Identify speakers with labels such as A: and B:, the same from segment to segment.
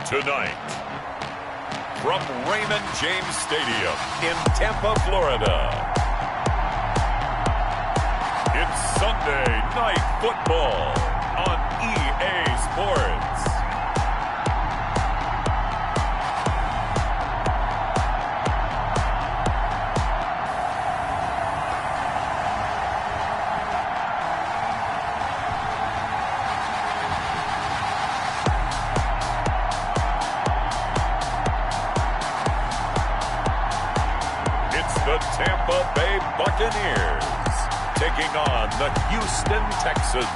A: Tonight, from Raymond James Stadium in Tampa, Florida, it's Sunday Night Football on EA Sports. The Tampa Bay Buccaneers taking on the Houston Texans.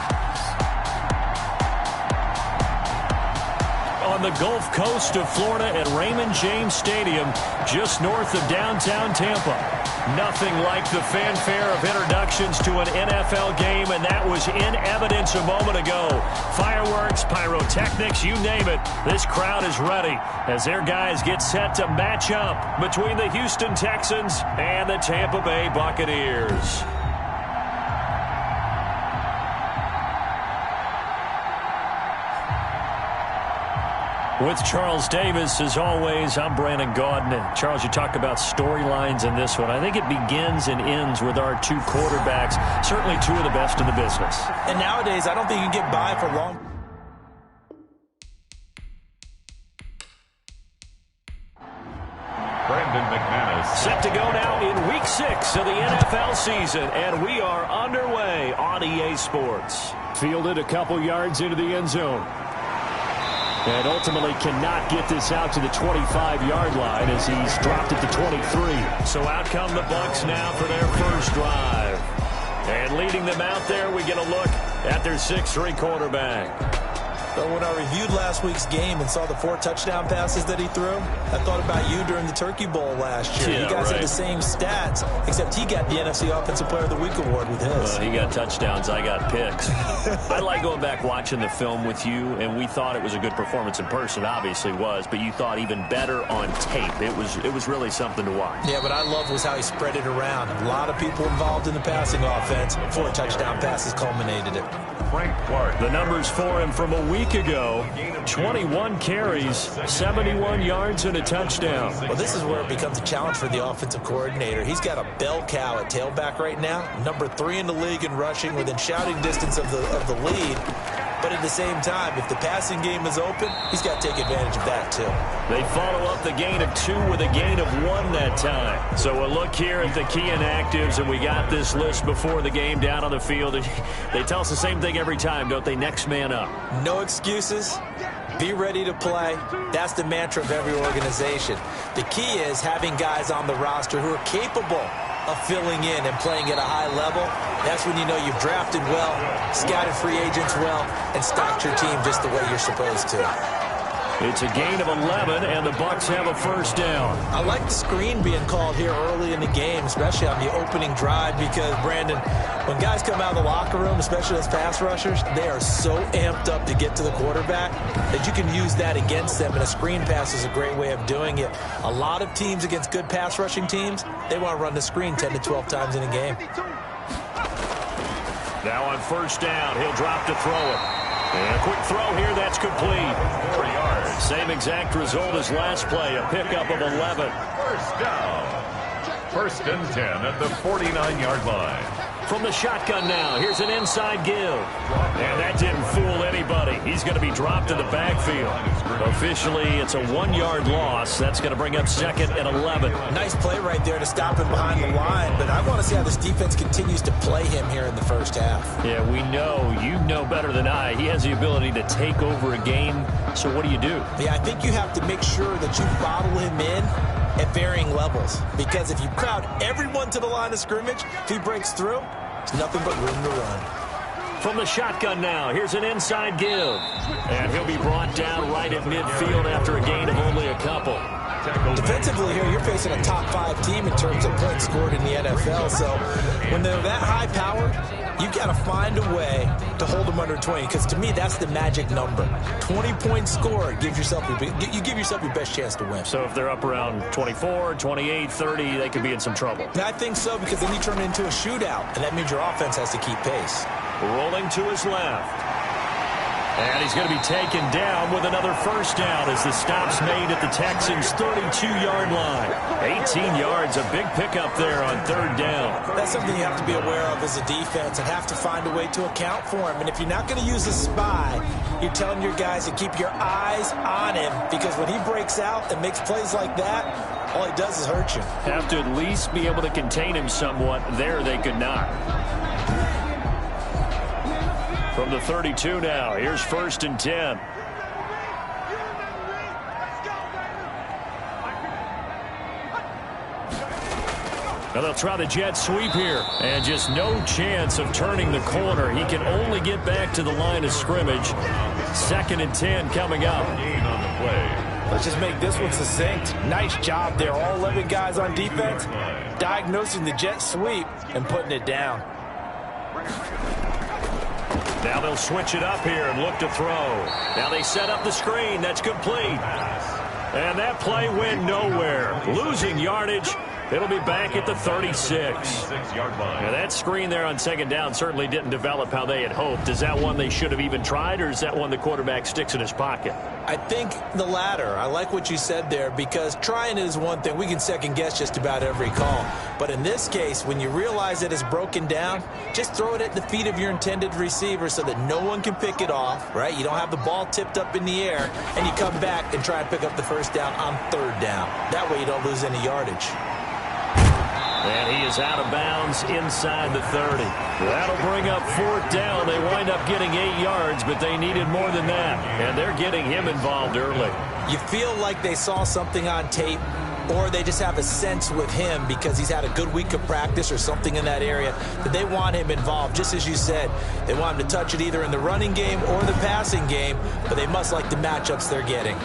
B: On the Gulf Coast of Florida at Raymond James Stadium, just north of downtown Tampa. Nothing like the fanfare of introductions to an NFL game, and that was in evidence a moment ago. Fireworks, pyrotechnics, you name it. This crowd is ready as their guys get set to match up between the Houston Texans and the Tampa Bay Buccaneers. With Charles Davis, as always, I'm Brandon Gaudin. And Charles, you talk about storylines in this one. I think it begins and ends with our two quarterbacks, certainly two of the best in the business.
C: And nowadays, I don't think you can get by for long.
A: Brandon McManus.
B: Set to go now in Week 6 of the NFL season, and we are underway on EA Sports. Fielded a couple yards into the end zone. And ultimately cannot get this out to the 25-yard line as he's dropped it to 23. So out come the Bucs now for their first drive. And leading them out there, we get a look at their 6'3" quarterback.
C: But when I reviewed last week's game and saw the 4 touchdown passes that he threw, I thought about you during the Turkey Bowl last year.
B: Yeah,
C: you guys
B: right.
C: had the same stats, except he got the NFC Offensive Player of the Week award with his.
B: He got touchdowns, I got picks. I like going back watching the film with you, and we thought it was a good performance in person. Obviously was, but you thought even better on tape. It was really something to watch.
C: Yeah, what I loved was how he spread it around. A lot of people involved in the passing offense. 4 touchdown passes culminated it.
A: Frank Clark.
B: The numbers for him from a week ago: 21 carries, 71 yards, and a touchdown.
C: Well, this is where it becomes a challenge for the offensive coordinator. He's got a bell cow at tailback right now, number 3 in the league in rushing, within shouting distance of the lead. But at the same time, if the passing game is open, he's got to take advantage of that too.
B: They follow up the gain of 2 with a gain of 1 that time. So a look here at the key inactives, and we got this list before the game down on the field. They tell us the same thing every time, don't they? Next man up.
C: No excuses. Be ready to play. That's the mantra of every organization. The key is having guys on the roster who are capable of filling in and playing at a high level. That's when you know you've drafted well, scouted free agents well, and stocked your team just the way you're supposed to.
B: It's a gain of 11, and the Bucs have a first down.
C: I like the screen being called here early in the game, especially on the opening drive, because, Brandon, when guys come out of the locker room, especially as pass rushers, they are so amped up to get to the quarterback that you can use that against them, and a screen pass is a great way of doing it. A lot of teams against good pass rushing teams, they want to run the screen 10 to 12 times in a game.
B: Now on first down, he'll drop to throw it. And a quick throw here, that's complete. 3 yards. Same exact result as last play, a pickup of 11.
A: First down. First and 10 at the 49-yard line.
B: From the shotgun now, here's an inside give. And that didn't fool anybody. He's going to be dropped in the backfield. Officially, it's a 1-yard loss. That's going to bring up second and 11.
C: Nice play right there to stop him behind the line, but I want to see how this defense continues to play him here in the first half.
B: Yeah, we know. You know better than I. He has the ability to take over a game. So what do you do?
C: Yeah, I think you have to make sure that you bottle him in at varying levels, because if you crowd everyone to the line of scrimmage, if he breaks through, there's nothing but room to run.
B: From the shotgun now, here's an inside give. And he'll be brought down right at midfield after a gain of only a couple.
C: Defensively here, you're facing a top 5 team in terms of points scored in the NFL. So when they're that high powered, you've got to find a way to hold them under 20, because to me, that's the magic number. 20 points scored gives yourself you give yourself your best chance to win.
B: So if they're up around 24, 28, 30, they could be in some trouble.
C: I think so, because then you turn it into a shootout, and that means your offense has to keep pace.
B: Rolling to his left. And he's going to be taken down with another first down as the stop's made at the Texans' 32-yard line. 18 yards, a big pickup there on third down.
C: That's something you have to be aware of as a defense and have to find a way to account for him. And if you're not going to use a spy, you're telling your guys to keep your eyes on him, because when he breaks out and makes plays like that, all he does is hurt you.
B: Have to at least be able to contain him somewhat. There they could not. From the 32 now, here's 1st and 10. Now they'll try the jet sweep here. And just no chance of turning the corner. He can only get back to the line of scrimmage. 2nd and 10 coming up.
C: Let's just make this one succinct. Nice job there. All 11 guys on defense diagnosing the jet sweep and putting it down.
B: Now they'll switch it up here and look to throw. Now they set up the screen. That's complete. And that play went nowhere. Losing yardage. It'll be back at the 36. Now that screen there on 2nd down certainly didn't develop how they had hoped. Is that one they should have even tried, or is that one the quarterback sticks in his pocket?
C: I think the latter. I like what you said there, because trying is one thing. We can second guess just about every call. But in this case, when you realize that it's broken down, just throw it at the feet of your intended receiver so that no one can pick it off, right? You don't have the ball tipped up in the air, and you come back and try and pick up the first down on 3rd down. That way you don't lose any yardage.
B: And he is out of bounds inside the 30. That'll bring up 4th down. They wind up getting 8 yards, but they needed more than that. And they're getting him involved early.
C: You feel like they saw something on tape, or they just have a sense with him because he's had a good week of practice or something in that area that they want him involved. Just as you said, they want him to touch it either in the running game or the passing game, but they must like the matchups they're getting.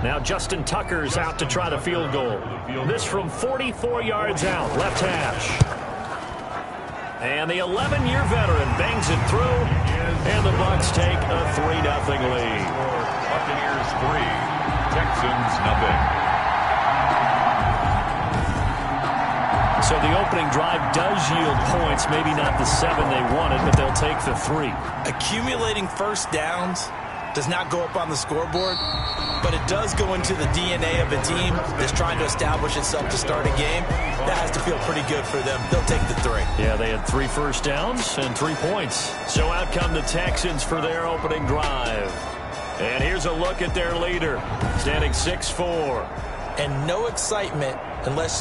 B: Now Justin Tucker's out to try the field goal. This from 44 yards out, left hash. And the 11-year veteran bangs it through, and the Bucs take a 3-0 lead.
A: Buccaneers 3, Texans 0.
B: So the opening drive does yield points, maybe not the 7 they wanted, but they'll take the 3.
C: Accumulating first downs does not go up on the scoreboard, but it does go into the DNA of a team that's trying to establish itself to start a game. That has to feel pretty good for them. They'll take the 3.
B: Yeah, they had 3 first downs and 3 points. So out come the Texans for their opening drive. And here's a look at their leader, standing 6'4".
C: And no excitement unless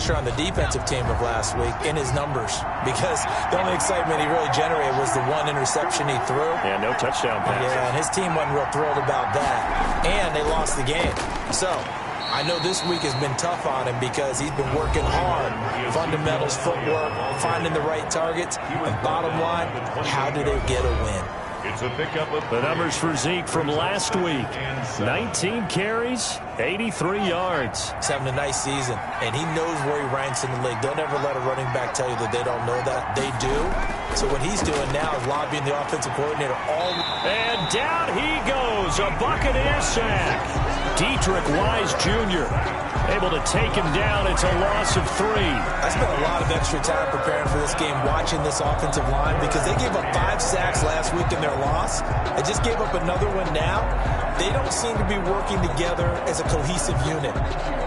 C: you're on the defensive team of last week in his numbers, because the only excitement he really generated was the 1 interception he threw.
B: Yeah, no touchdown pass.
C: Yeah, and his team wasn't real thrilled about that. And they lost the game. So I know this week has been tough on him because he's been working hard. Fundamentals, footwork, finding the right targets. And bottom line, how do they get a win?
A: It's a pickup of
B: the numbers for Zeke from last week. 19 carries, 83 yards.
C: He's having a nice season, and he knows where he ranks in the league. Don't ever let a running back tell you that they don't know that. They do. So what he's doing now is lobbying the offensive coordinator all.
B: And down he goes, a Buccaneer sack. Dietrich Wise Jr. able to take him down. It's a loss of 3.
C: I spent a lot of extra time preparing for this game, watching this offensive line, because they gave up 5 sacks last week in their loss. They just gave up another one now. They don't seem to be working together as a cohesive unit.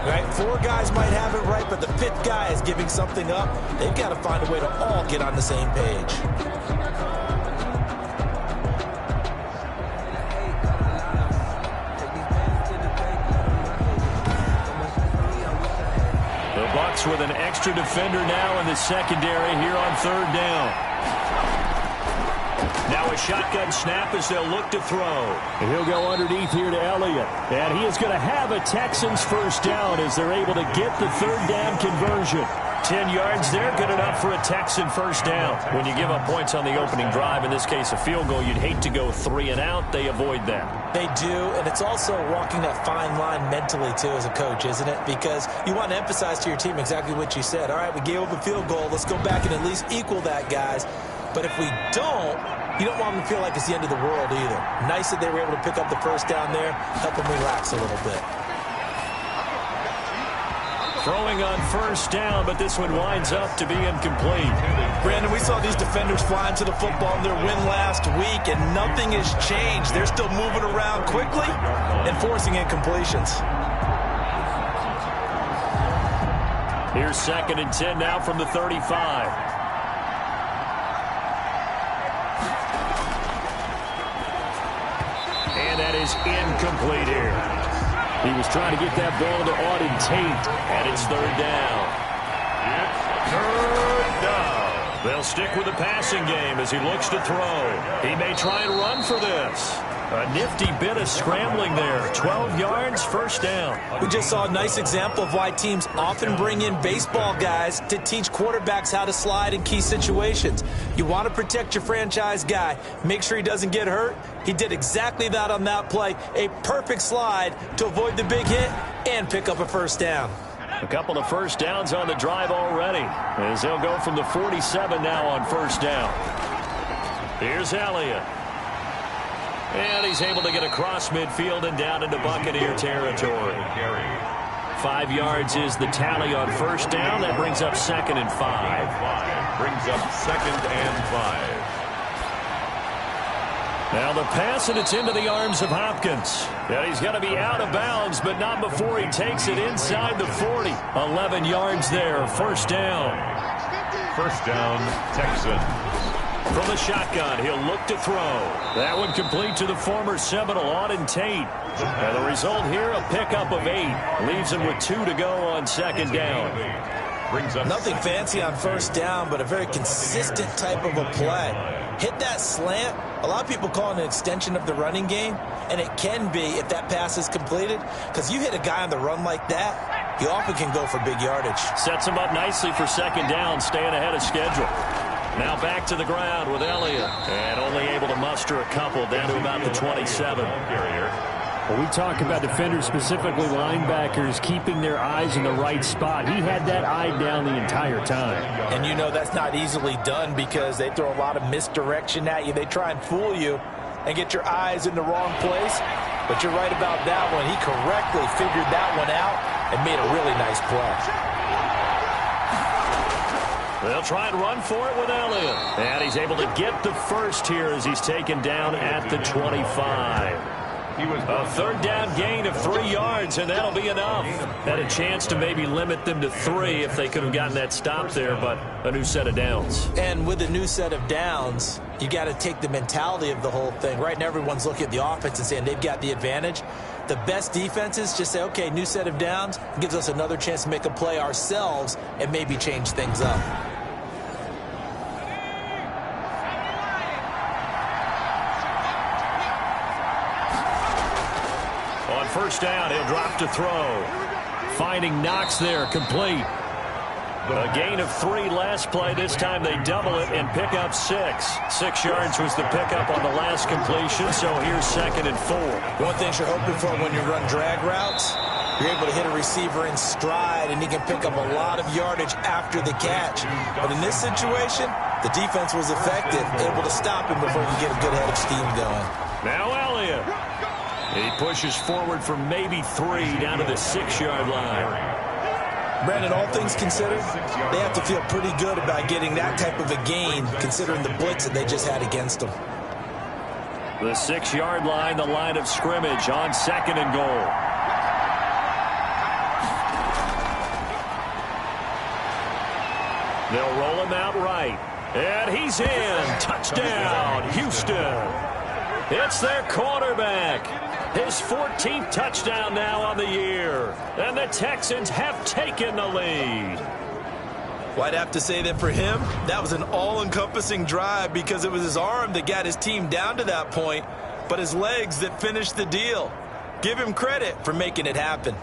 C: Right? 4 guys might have it right, but the 5th guy is giving something up. They've got to find a way to all get on the same page.
B: Bucs with an extra defender now in the secondary here on 3rd down. Now a shotgun snap as they'll look to throw. And he'll go underneath here to Elliott. And he is going to have a Texans first down as they're able to get the 3rd down conversion. 10 yards there, good enough for a Texan first down. When you give up points on the opening drive, in this case a field goal, you'd hate to go 3 and out. They avoid that.
C: They do, and it's also walking that fine line mentally, too, as a coach, isn't it? Because you want to emphasize to your team exactly what you said. All right, we gave up a field goal. Let's go back and at least equal that, guys. But if we don't, you don't want them to feel like it's the end of the world either. Nice that they were able to pick up the first down there, help them relax a little bit.
B: Throwing on first down, but this one winds up to be incomplete.
C: Brandon, we saw these defenders flying to the football in their win last week, and nothing has changed. They're still moving around quickly and forcing incompletions.
B: Here's 2nd and 10 now from the 35. And that is incomplete here. He was trying to get that ball to Auden Tate, and it's 3rd down.
A: It's 3rd down.
B: They'll stick with the passing game as he looks to throw. He may try and run for this. A nifty bit of scrambling there. 12 yards, 1st down.
C: We just saw a nice example of why teams often bring in baseball guys to teach quarterbacks how to slide in key situations. You want to protect your franchise guy. Make sure he doesn't get hurt. He did exactly that on that play. A perfect slide to avoid the big hit and pick up a 1st down.
B: A couple of 1st downs on the drive already, as he'll go from the 47 now on 1st down. Here's Elliott. And he's able to get across midfield and down into Buccaneer territory. 5 yards is the tally on 1st down. That brings up 2nd and 5.
A: Brings up 2nd and 5.
B: Now the pass, and it's into the arms of Hopkins. And he's going to be out of bounds, but not before he takes it inside the 40. 11 yards there, 1st down.
A: 1st down, Texans.
B: From the shotgun, he'll look to throw. That one complete to the former Seminole, Auden Tate. And the result here, a pickup of 8. Leaves him with 2 to go on 2nd down.
A: Brings up
C: nothing fancy on 1st down, but a very consistent type of a play. Hit that slant. A lot of people call it an extension of the running game, and it can be if that pass is completed, because you hit a guy on the run like that, he often can go for big yardage.
B: Sets him up nicely for 2nd down, staying ahead of schedule. Now back to the ground with Elliott, and only able to muster a couple down to about the 27.
D: Well, we talk about defenders, specifically linebackers, keeping their eyes in the right spot. He had that eye down the entire time.
C: And you know that's not easily done because they throw a lot of misdirection at you. They try and fool you and get your eyes in the wrong place. But you're right about that one. He correctly figured that one out and made a really nice play.
B: They'll try and run for it with Elliott. And he's able to get the 1st here as he's taken down at the 25. A 3rd down gain of 3 yards, and that'll be enough. Had a chance to maybe limit them to 3 if they could have gotten that stop there, but a new set of downs.
C: And with a new set of downs, you got to take the mentality of the whole thing. Right now, everyone's looking at the offense and saying they've got the advantage. The best defenses just say, okay, new set of downs, gives us another chance to make a play ourselves and maybe change things up.
B: On 1st down, he'll drop to throw. Finding Knox there, complete. A gain of 3 last play. This time they double it and pick up 6. 6 yards was the pickup on the last completion, so here's 2nd and 4.
C: One thing you're hoping for when you run drag routes, you're able to hit a receiver in stride, and he can pick up a lot of yardage after the catch. But in this situation, the defense was effective, able to stop him before he can get a good head of steam going.
B: Now Elliott. He pushes forward for maybe 3 down to the 6-yard line.
C: Brandon, all things considered, they have to feel pretty good about getting that type of a gain, considering the blitz that they just had against them.
B: The 6-yard line, the line of scrimmage on 2nd and goal. They'll roll him out right. And he's in. Touchdown, Houston. It's their quarterback. His 14th touchdown now on the year. And the Texans have taken the lead.
C: Well, I'd have to say that for him, that was an all-encompassing drive because it was his arm that got his team down to that point, but his legs that finished the deal. Give him credit for making it happen.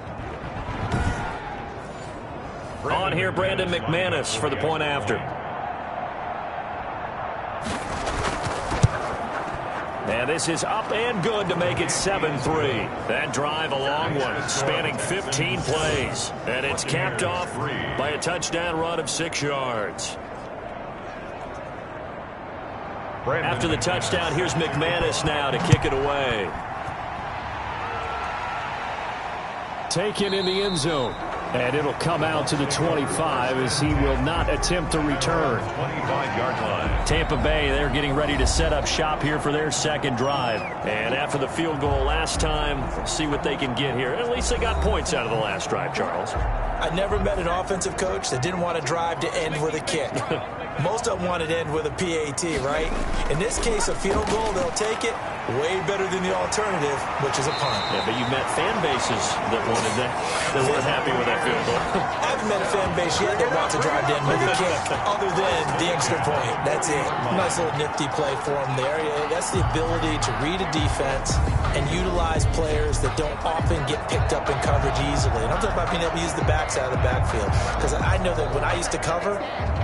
B: On here, Brandon McManus for the point after. And this is up and good to make it 7-3. That drive a long one, spanning 15 plays. And it's capped off by a touchdown run of 6 yards. After the touchdown, here's McManus now to kick it away.
D: Taken in the end zone.
B: And it'll come out to the 25 as he will not attempt to return.
A: 25-yard line.
B: Tampa Bay, they're getting ready to set up shop here for their second drive. And after the field goal last time, see what they can get here. At least they got points out of the last drive, Charles.
C: I never met an offensive coach that didn't want to drive to end with a kick. Most of them wanted to end with a PAT, right? In this case, a field goal, they'll take it. Way better than the alternative, which is a punt.
B: Yeah, but you met fan bases that wanted that, that weren't happy with that field goal.
C: I haven't met a fan base yet that wants to drive to end with a kick, other than the extra point. That's it. Nice little nifty play for him there. That's the ability to read a defense and utilize players that don't often get picked up in coverage easily. And I'm talking about being able to use the backside of the backfield. Because I know that when I used to cover,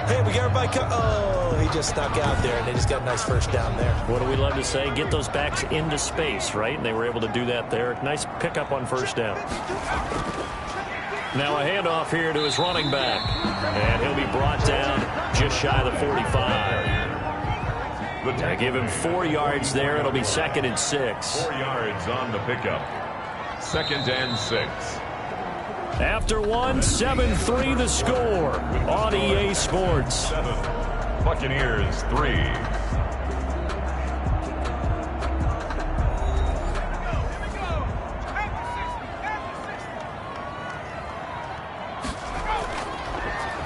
C: hey, we got everybody oh, he just snuck out there, and they just got a nice first down there.
B: What do we love to say? Get those backs into space, right? And they were able to do that there. Nice pickup on first down. Now a handoff here to his running back. And he'll be brought down just shy of the 45. Gonna give him 4 yards there. It'll be 2nd and 6.
A: 4 yards on the pickup. 2nd and 6.
B: After one, 7-3 the score on EA Sports.
A: 7. Buccaneers 3.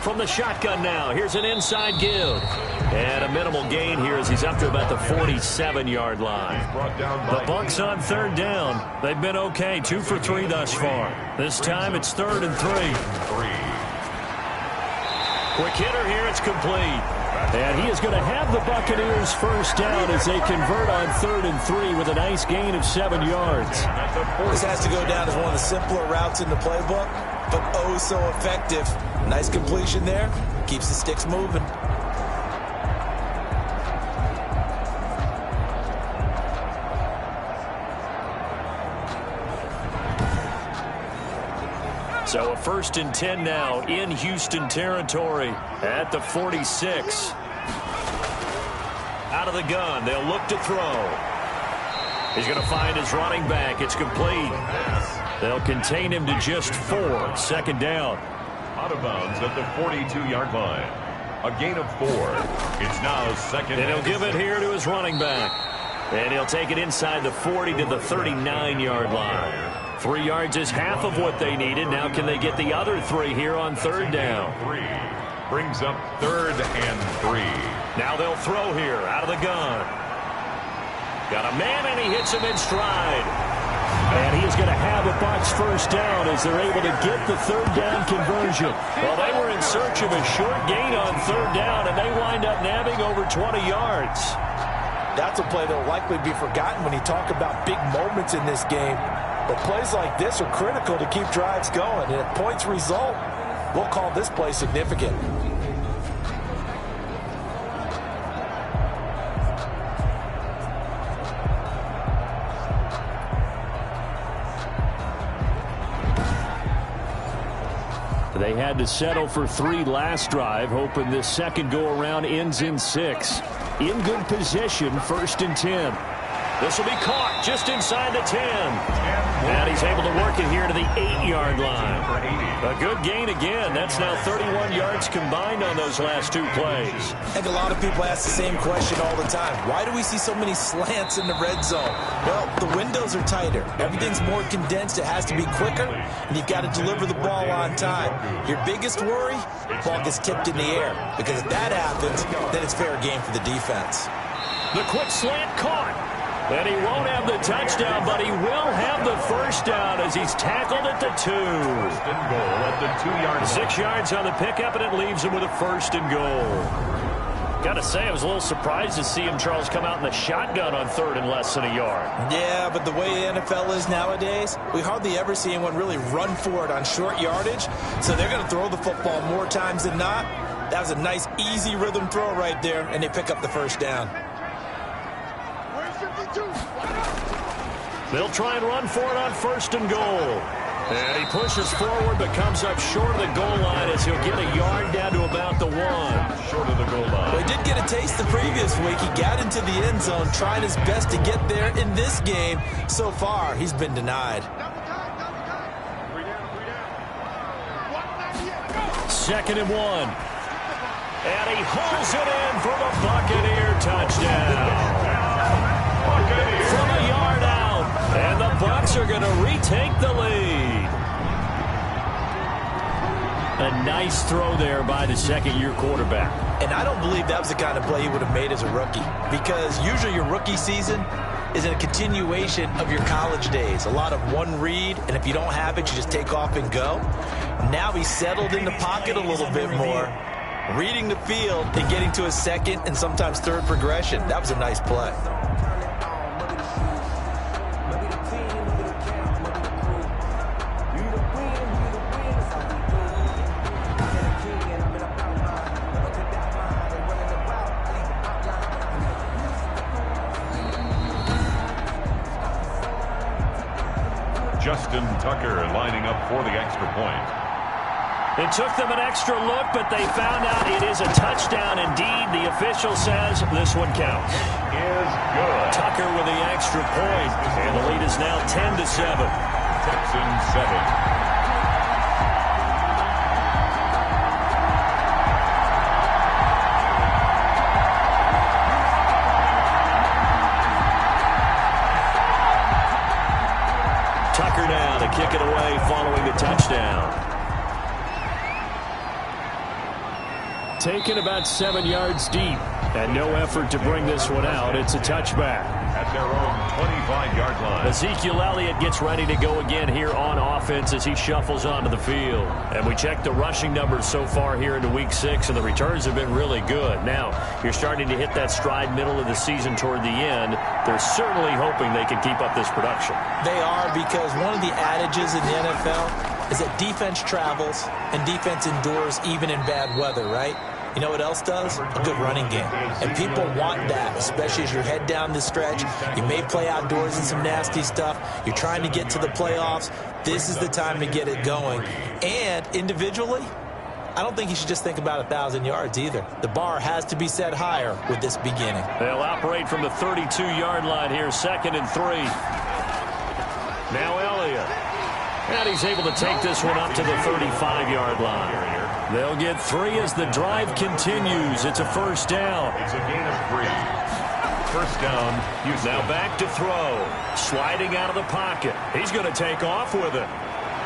B: From the shotgun now, here's an inside give. And a minimal gain here as he's up to about the 47-yard line. The Bucs on 3rd down. They've been okay, 2 for 3 thus far. This time it's 3rd and 3. Quick hitter here, it's complete. And he is going to have the Buccaneers first down as they convert on 3rd and 3 with a nice gain of 7 yards.
C: This has to go down as one of the simpler routes in the playbook, but oh so effective. Nice completion there. Keeps the sticks moving.
B: So a 1st and 10 now in Houston territory at the 46. Out of the gun. They'll look to throw. He's going to find his running back. It's complete. They'll contain him to just 4. 2nd down.
A: Out of bounds at the 42-yard line. A gain of 4. It's now 2nd.
B: And he'll give it here to his running back. And he'll take it inside the 40 to the 39-yard line. 3 yards is half of what they needed. Now can they get the other 3 here on 3rd down?
A: 3. Brings up 3rd and 3.
B: Now they'll throw here out of the gun. Got a man, and he hits him in stride. And he is going to have a Bucs first down as they're able to get the 3rd down conversion. Well, they were in search of a short gain on 3rd down, and they wind up nabbing over 20 yards.
C: That's a play that will likely be forgotten when you talk about big moments in this game. But plays like this are critical to keep drives going. And if points result, we'll call this play significant.
B: They had to settle for 3 last drive, hoping this second go-around ends in 6. In good position, 1st and 10. This will be caught just inside the 10. And he's able to work it here to the 8-yard line. A good gain again. That's now 31 yards combined on those last 2 plays.
C: I think a lot of people ask the same question all the time. Why do we see so many slants in the red zone? Well, the windows are tighter. Everything's more condensed. It has to be quicker, and you've got to deliver the ball on time. Your biggest worry, the ball gets tipped in the air. Because if that happens, then it's fair game for the defense.
B: The quick slant caught. And he won't have the touchdown, but he will have the first down as he's tackled at the 2.
A: 1st and goal at the 2-yard line.
B: 6 yards on the pickup, and it leaves him with a 1st and goal. Got to say, I was a little surprised to see him, Charles, come out in the shotgun on 3rd and less than a yard.
C: Yeah, but the way the NFL is nowadays, we hardly ever see anyone really run for it on short yardage. So they're going to throw the football more times than not. That was a nice, easy rhythm throw right there, and they pick up the first down.
B: They'll try and run for it on 1st and goal. And he pushes forward but comes up short of the goal line as he'll get a yard down to about the 1.
A: Short of the goal line.
C: Well, he did get a taste the previous week. He got into the end zone, trying his best to get there in this game. So far, he's been denied.
B: 2nd and 1. And he hauls it in for the Buccaneer touchdown. From a yard out. And the Bucs are going to retake the lead. A nice throw there by the second-year quarterback.
C: And I don't believe that was the kind of play he would have made as a rookie, because usually your rookie season is a continuation of your college days. A lot of one read, and if you don't have it, you just take off and go. Now he's settled in the pocket a little bit more, reading the field and getting to his second and sometimes third progression. That was a nice play.
A: Justin Tucker lining up for the extra point.
B: It took them an extra look, but they found out it is a touchdown indeed. The official says this one counts.
A: Is good.
B: Tucker with the extra point, and the lead is now 10-7.
A: Texans 7.
B: Tucker now to kick it away following the touchdown.
D: Taken about 7 yards deep, and no effort to bring this one out. It's a touchback.
A: At their own 25-yard line.
B: Ezekiel Elliott gets ready to go again here on offense as he shuffles onto the field. And we checked the rushing numbers so far here into Week 6, and the returns have been really good. Now, you're starting to hit that stride middle of the season toward the end. They're certainly hoping they can keep up this production.
C: They are, because one of the adages in the NFL is that defense travels and defense endures even in bad weather, right? You know what else does? A good running game. And people want that, especially as you head down the stretch. You may play outdoors in some nasty stuff. You're trying to get to the playoffs. This is the time to get it going. And individually, I don't think you should just think about 1,000 yards either. The bar has to be set higher with this beginning.
B: They'll operate from the 32-yard line here, 2nd and 3. Now Elliott. And he's able to take this one up to the 35-yard line. They'll get 3 as the drive continues. It's a first down.
A: It's a gain of 3. First down.
B: Now back to throw. Sliding out of the pocket. He's going to take off with it.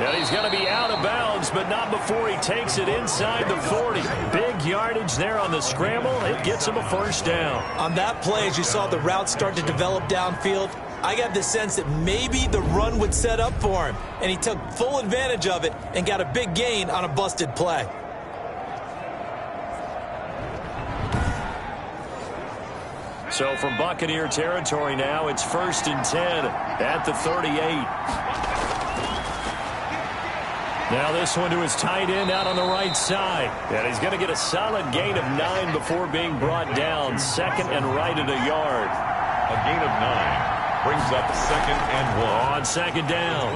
B: And he's going to be out of bounds, but not before he takes it inside the 40. Big yardage there on the scramble. It gets him a first down.
C: On that play, as you saw the route start to develop downfield, I got the sense that maybe the run would set up for him, and he took full advantage of it and got a big gain on a busted play.
B: So from Buccaneer territory now, it's 1st and 10 at the 38. Now this one to his tight end out on the right side. And he's going to get a solid gain of 9 before being brought down. 2nd and right at a yard.
A: A gain of 9. Brings up 2nd and 1.
B: On 2nd down,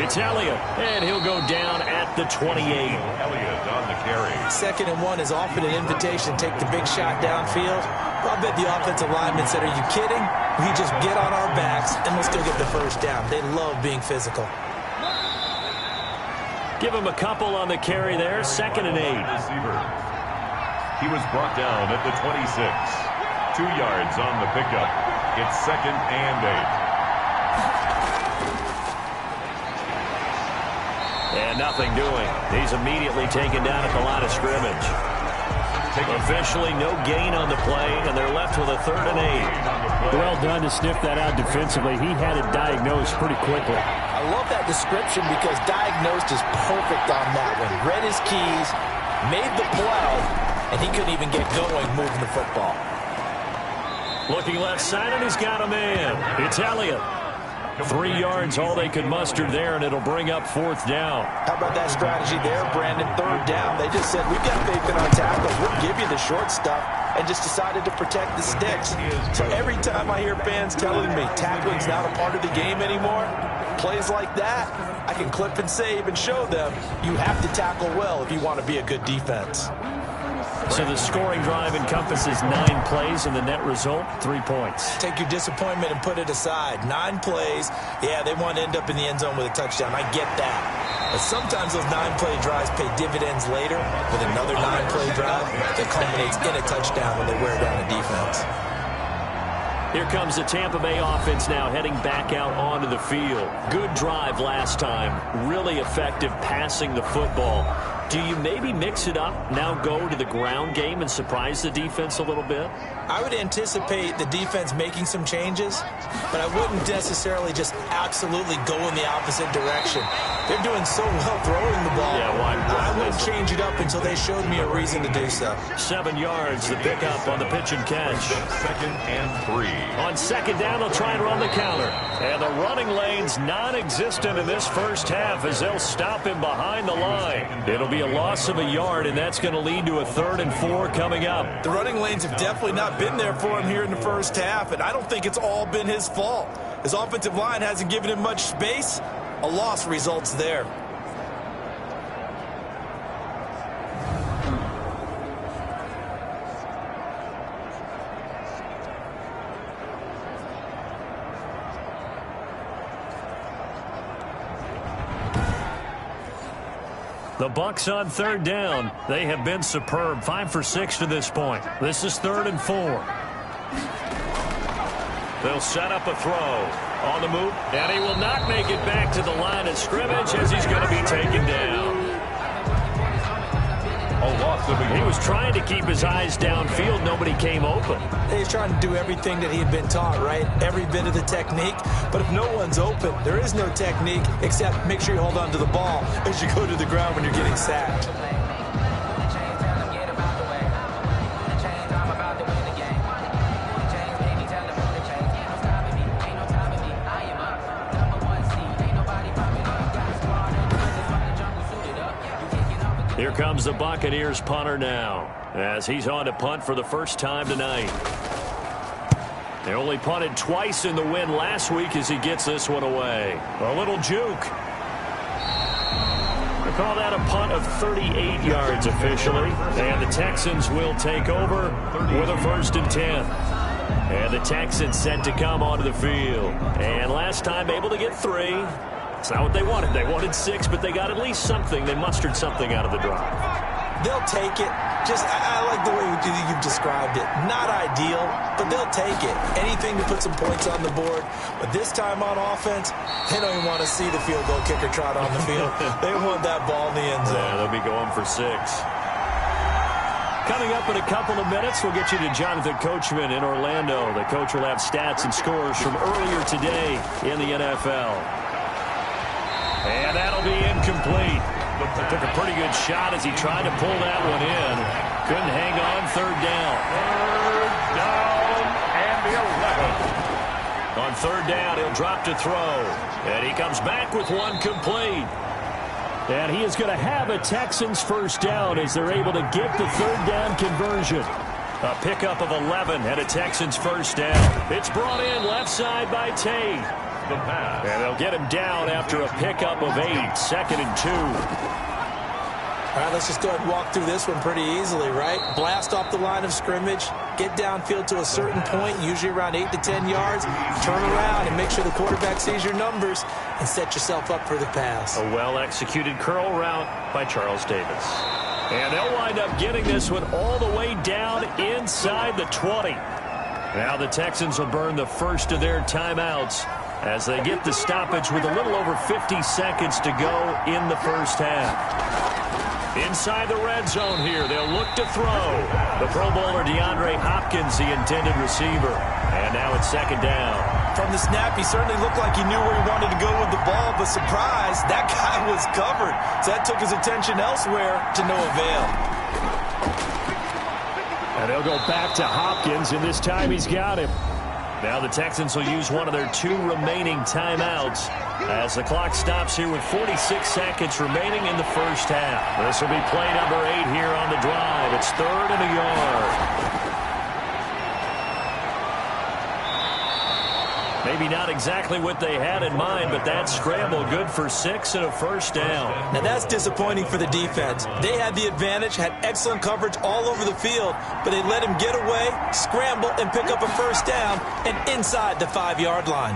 B: it's Elliott, and he'll go down at the 28.
A: Elliott on the carry.
C: 2nd and 1 is often an invitation to take the big shot downfield. Well, I bet the offensive lineman said, "Are you kidding? We just get on our backs and let's go get the first down." They love being physical.
B: Give him a couple on the carry there. 2nd and 8.
A: Receiver. He was brought down at the 26. 2 yards on the pickup. It's 2nd and
B: 8. And nothing doing. He's immediately taken down at the line of scrimmage. Officially no gain on the play, and they're left with a 3rd and 8.
D: Well done to sniff that out defensively. He had it diagnosed pretty quickly.
C: I love that description because diagnosed is perfect on that one. Read his keys, made the play, and he couldn't even get going moving the football.
B: Looking left side, and he's got a man. It's Elliott. 3 yards, all they could muster there, and it'll bring up 4th down.
C: How about that strategy there, Brandon? 3rd down. They just said, we've got faith in our tackles. We'll give you the short stuff, and just decided to protect the sticks. So every time I hear fans telling me tackling's not a part of the game anymore, plays like that, I can clip and save and show them you have to tackle well if you want to be a good defense.
B: So the scoring drive encompasses 9 plays, and the net result, 3 points.
C: Take your disappointment and put it aside. 9 plays, yeah, they want to end up in the end zone with a touchdown. I get that. But sometimes those 9-play drives pay dividends later with another 9-play drive that culminates in a touchdown when they wear down a defense.
B: Here comes the Tampa Bay offense now heading back out onto the field. Good drive last time. Really effective passing the football. Do you maybe mix it up, now go to the ground game and surprise the defense a little bit?
C: I would anticipate the defense making some changes, but I wouldn't necessarily just absolutely go in the opposite direction. They're doing so well throwing the ball.
B: Yeah,
C: I wouldn't change it up until they showed me a reason to do so.
B: 7 yards, the pickup on the pitch and catch.
A: 2nd and 3.
B: On 2nd down, they'll try and run the counter. And the running lane's non-existent in this first half as they'll stop him behind the line. It'll be a loss of a yard, and that's going to lead to a 3rd and 4 coming up.
C: The running lanes have definitely not been there for him here in the first half, and I don't think it's all been his fault. His offensive line hasn't given him much space. A loss results there.
B: The Bucs on 3rd down. They have been superb. 5 for 6 to this point. This is 3rd and 4. They'll set up a throw. On the move, and he will not make it back to the line of scrimmage as he's going to be taken down. He was trying to keep his eyes downfield. Nobody came open.
C: He's trying to do everything that he had been taught, right? Every bit of the technique. But if no one's open, there is no technique except make sure you hold on to the ball as you go to the ground when you're getting sacked.
B: Here comes the Buccaneers punter now as he's on to punt for the first time tonight. They only punted twice in the win last week as he gets this one away. A little juke. They call that a punt of 38 yards officially. And the Texans will take over with a 1st and 10. And the Texans set to come onto the field. And last time able to get 3. It's not what they wanted. They wanted 6, but they got at least something. They mustered something out of the drive.
C: They'll take it. I like the way you've described it. Not ideal, but they'll take it. Anything to put some points on the board. But this time on offense, they don't even want to see the field goal kicker trot on the field. They want that ball in the end zone.
B: Yeah, they'll be going for 6. Coming up in a couple of minutes, we'll get you to Jonathan Coachman in Orlando. The coach will have stats and scores from earlier today in the NFL. And that'll be incomplete. Took a pretty good shot as he tried to pull that one in. Couldn't hang on. 3rd down.
A: 3rd down and 11.
B: On 3rd down, he'll drop to throw. And he comes back with one complete. And he is going to have a Texans 1st down as they're able to get the 3rd down conversion. A pickup of 11 and a Texans 1st down. It's brought in left side by Tate. And they'll get him down after a pickup of 8. 2nd and 2.
C: All right, let's just go ahead and walk through this one pretty easily, right? Blast off the line of scrimmage, get downfield to a certain point, usually around 8 to 10 yards, turn around and make sure the quarterback sees your numbers and set yourself up for the pass.
B: A well-executed curl route by Charles Davis. And they'll wind up getting this one all the way down inside the 20. Now the Texans will burn the first of their timeouts as they get the stoppage with a little over 50 seconds to go in the first half. Inside the red zone here, they'll look to throw. The Pro Bowler DeAndre Hopkins, the intended receiver. And now it's 2nd down.
C: From the snap, he certainly looked like he knew where he wanted to go with the ball, but surprise, that guy was covered. So that took his attention elsewhere to no avail.
D: And they'll go back to Hopkins, and this time he's got him.
B: Now the Texans will use one of their 2 remaining timeouts as the clock stops here with 46 seconds remaining in the first half. This will be play number 8 here on the drive. It's 3rd and a yard. Maybe not exactly what they had in mind, but that scramble good for 6 and a first down.
C: Now that's disappointing for the defense. They had the advantage, had excellent coverage all over the field, but they let him get away, scramble, and pick up a first down and inside the 5-yard line.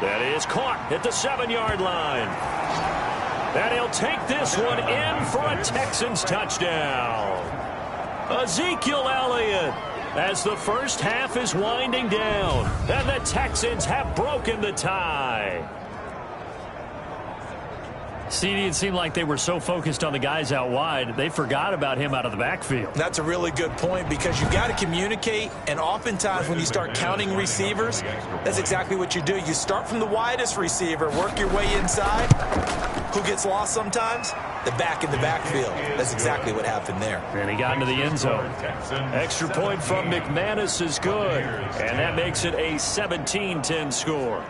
B: That is caught at the 7-yard line. And he'll take this one in for a Texans touchdown. Ezekiel Elliott, as the first half is winding down, and the Texans have broken the tie.
D: CD, it seemed like they were so focused on the guys out wide, they forgot about him out of the backfield.
C: That's a really good point because you've got to communicate, and oftentimes when you start counting receivers, that's exactly what you do. You start from the widest receiver, work your way inside. Who gets lost sometimes? The back in the backfield. That's exactly what happened there.
D: And he got into the end zone.
B: Extra point from McManus is good, and that makes it a 17-10 score.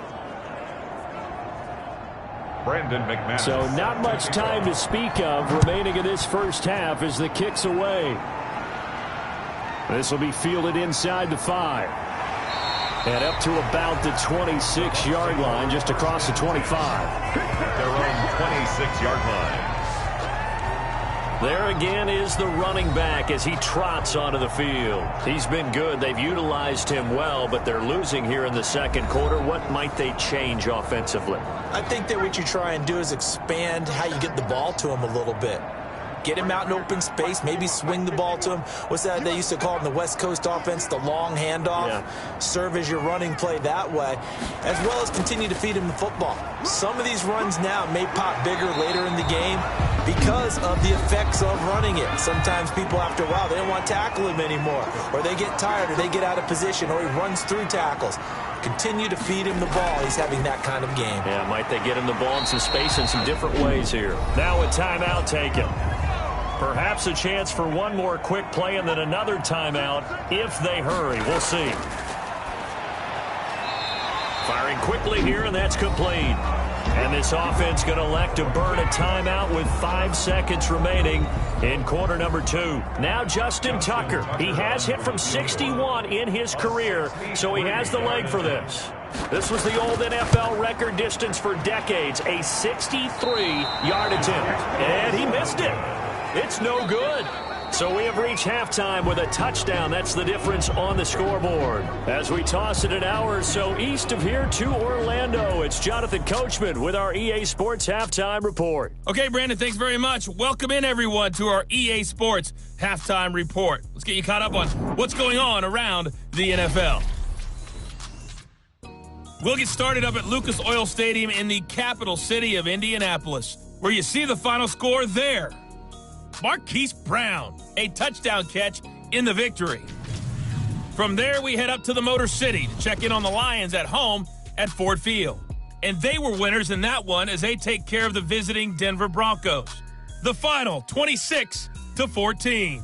A: Brandon McManus.
D: So not much time to speak of remaining in this first half as the kick's away. This will be fielded inside the 5. And up to about the 26-yard line, just across the 25.
A: Their own 26-yard line.
B: There again is the running back as he trots onto the field. He's been good. They've utilized him well, but they're losing here in the second quarter. What might they change offensively?
C: I think that what you try and do is expand how you get the ball to him a little bit. Get him out in open space, maybe swing the ball to him. What's that they used to call in the West Coast offense, the long handoff? Yeah. Serve as your running play that way, as well as continue to feed him the football. Some of these runs now may pop bigger later in the game because of the effects of running it. Sometimes people, after a while, they don't want to tackle him anymore, or they get tired, or they get out of position, or he runs through tackles. Continue to feed him the ball. He's having that kind of game.
B: Yeah, might they get him the ball in some space in some different ways here. Now a timeout taken. Perhaps a chance for one more quick play and then another timeout if they hurry. We'll see. Firing quickly here, and that's complete. And this offense going to elect to burn a timeout with 5 seconds remaining in quarter number 2. Now Justin Tucker. He has hit from 61 in his career, so he has the leg for this. This was the old NFL record distance for decades, a 63-yard attempt. And he missed it. It's no good. So we have reached halftime with a touchdown. That's the difference on the scoreboard. As we toss it an hour or so east of here to Orlando, it's Jonathan Coachman with our EA Sports Halftime Report.
E: Okay, Brandon, thanks very much. Welcome in, everyone, to our EA Sports Halftime Report. Let's get you caught up on what's going on around the NFL. We'll get started up at Lucas Oil Stadium in the capital city of Indianapolis, where you see the final score there. Marquise Brown, a touchdown catch in the victory. From there, we head up to the Motor City to check in on the Lions at home at Ford Field. And they were winners in that one as they take care of the visiting Denver Broncos. The final, 26-14.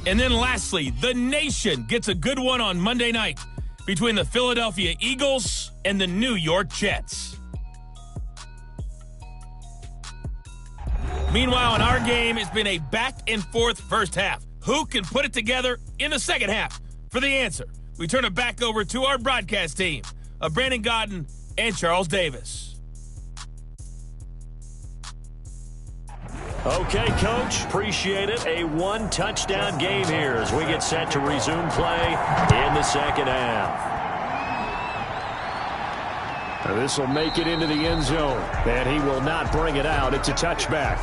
E: And then lastly, the nation gets a good one on Monday night between the Philadelphia Eagles and the New York Jets. Meanwhile, in our game, it's been a back-and-forth first half. Who can put it together in the second half? For the answer, we turn it back over to our broadcast team of Brandon Godden and Charles Davis.
B: Okay, Coach, appreciate it. A one-touchdown game here as we get set to resume play in the second half.
D: Now this will make it into the end zone, and he will not bring it out. It's a touchback.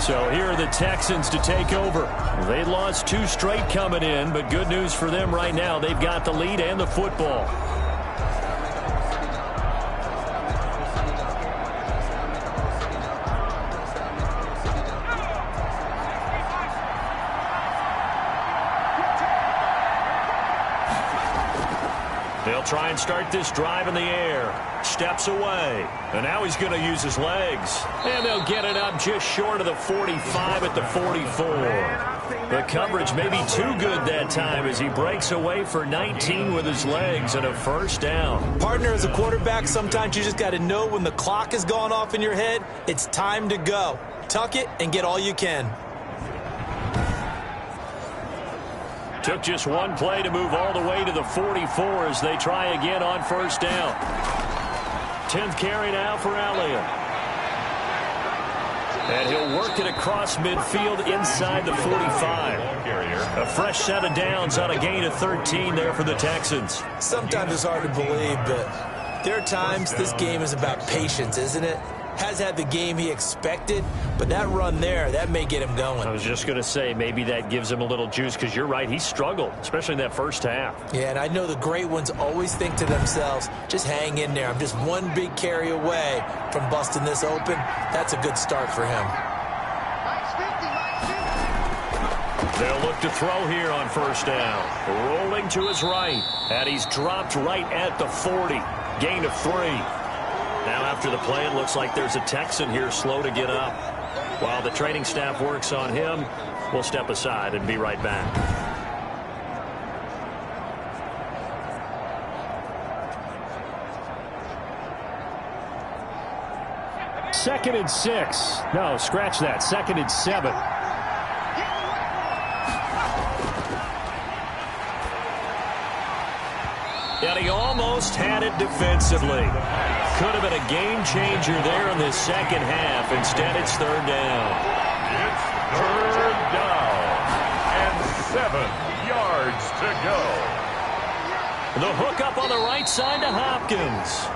D: So here are the Texans to take over. They lost 2 straight coming in, but good news for them right now. They've got the lead and the football. They'll try and start this drive in the air. Steps away. And now he's going to use his legs. And they'll get it up just short of the 45 at the 44. The coverage may be too good that time as he breaks away for 19 with his legs and a first down.
C: Partner, as a quarterback, sometimes you just got to know when the clock has gone off in your head, it's time to go. Tuck it and get all you can.
B: Took just one play to move all the way to the 44 as they try again on first down. 10th carry now for Elliott. And he'll work it across midfield inside the 45. A fresh set of downs on a gain of 13 there for the Texans.
C: Sometimes it's hard to believe, but there are times this game is about patience, isn't it? Has had the game he expected, but that run there, that may get him going.
B: I was just going to say, maybe that gives him a little juice, because you're right, he struggled, especially in that first half.
C: Yeah, and I know the great ones always think to themselves, just hang in there. I'm just one big carry away from busting this open. That's a good start for him.
B: They'll look to throw here on first down. Rolling to his right, and he's dropped right at the 40. Gain of 3. Now after the play, it looks like there's a Texan here slow to get up. While the training staff works on him, we'll step aside and be right back. Second and 6. No, scratch that. Second and 7. And he almost had it defensively. Could have been a game changer there in this second half. Instead, it's third down.
A: It's third down and 7 yards to go.
B: The hook up on the right side to Hopkins.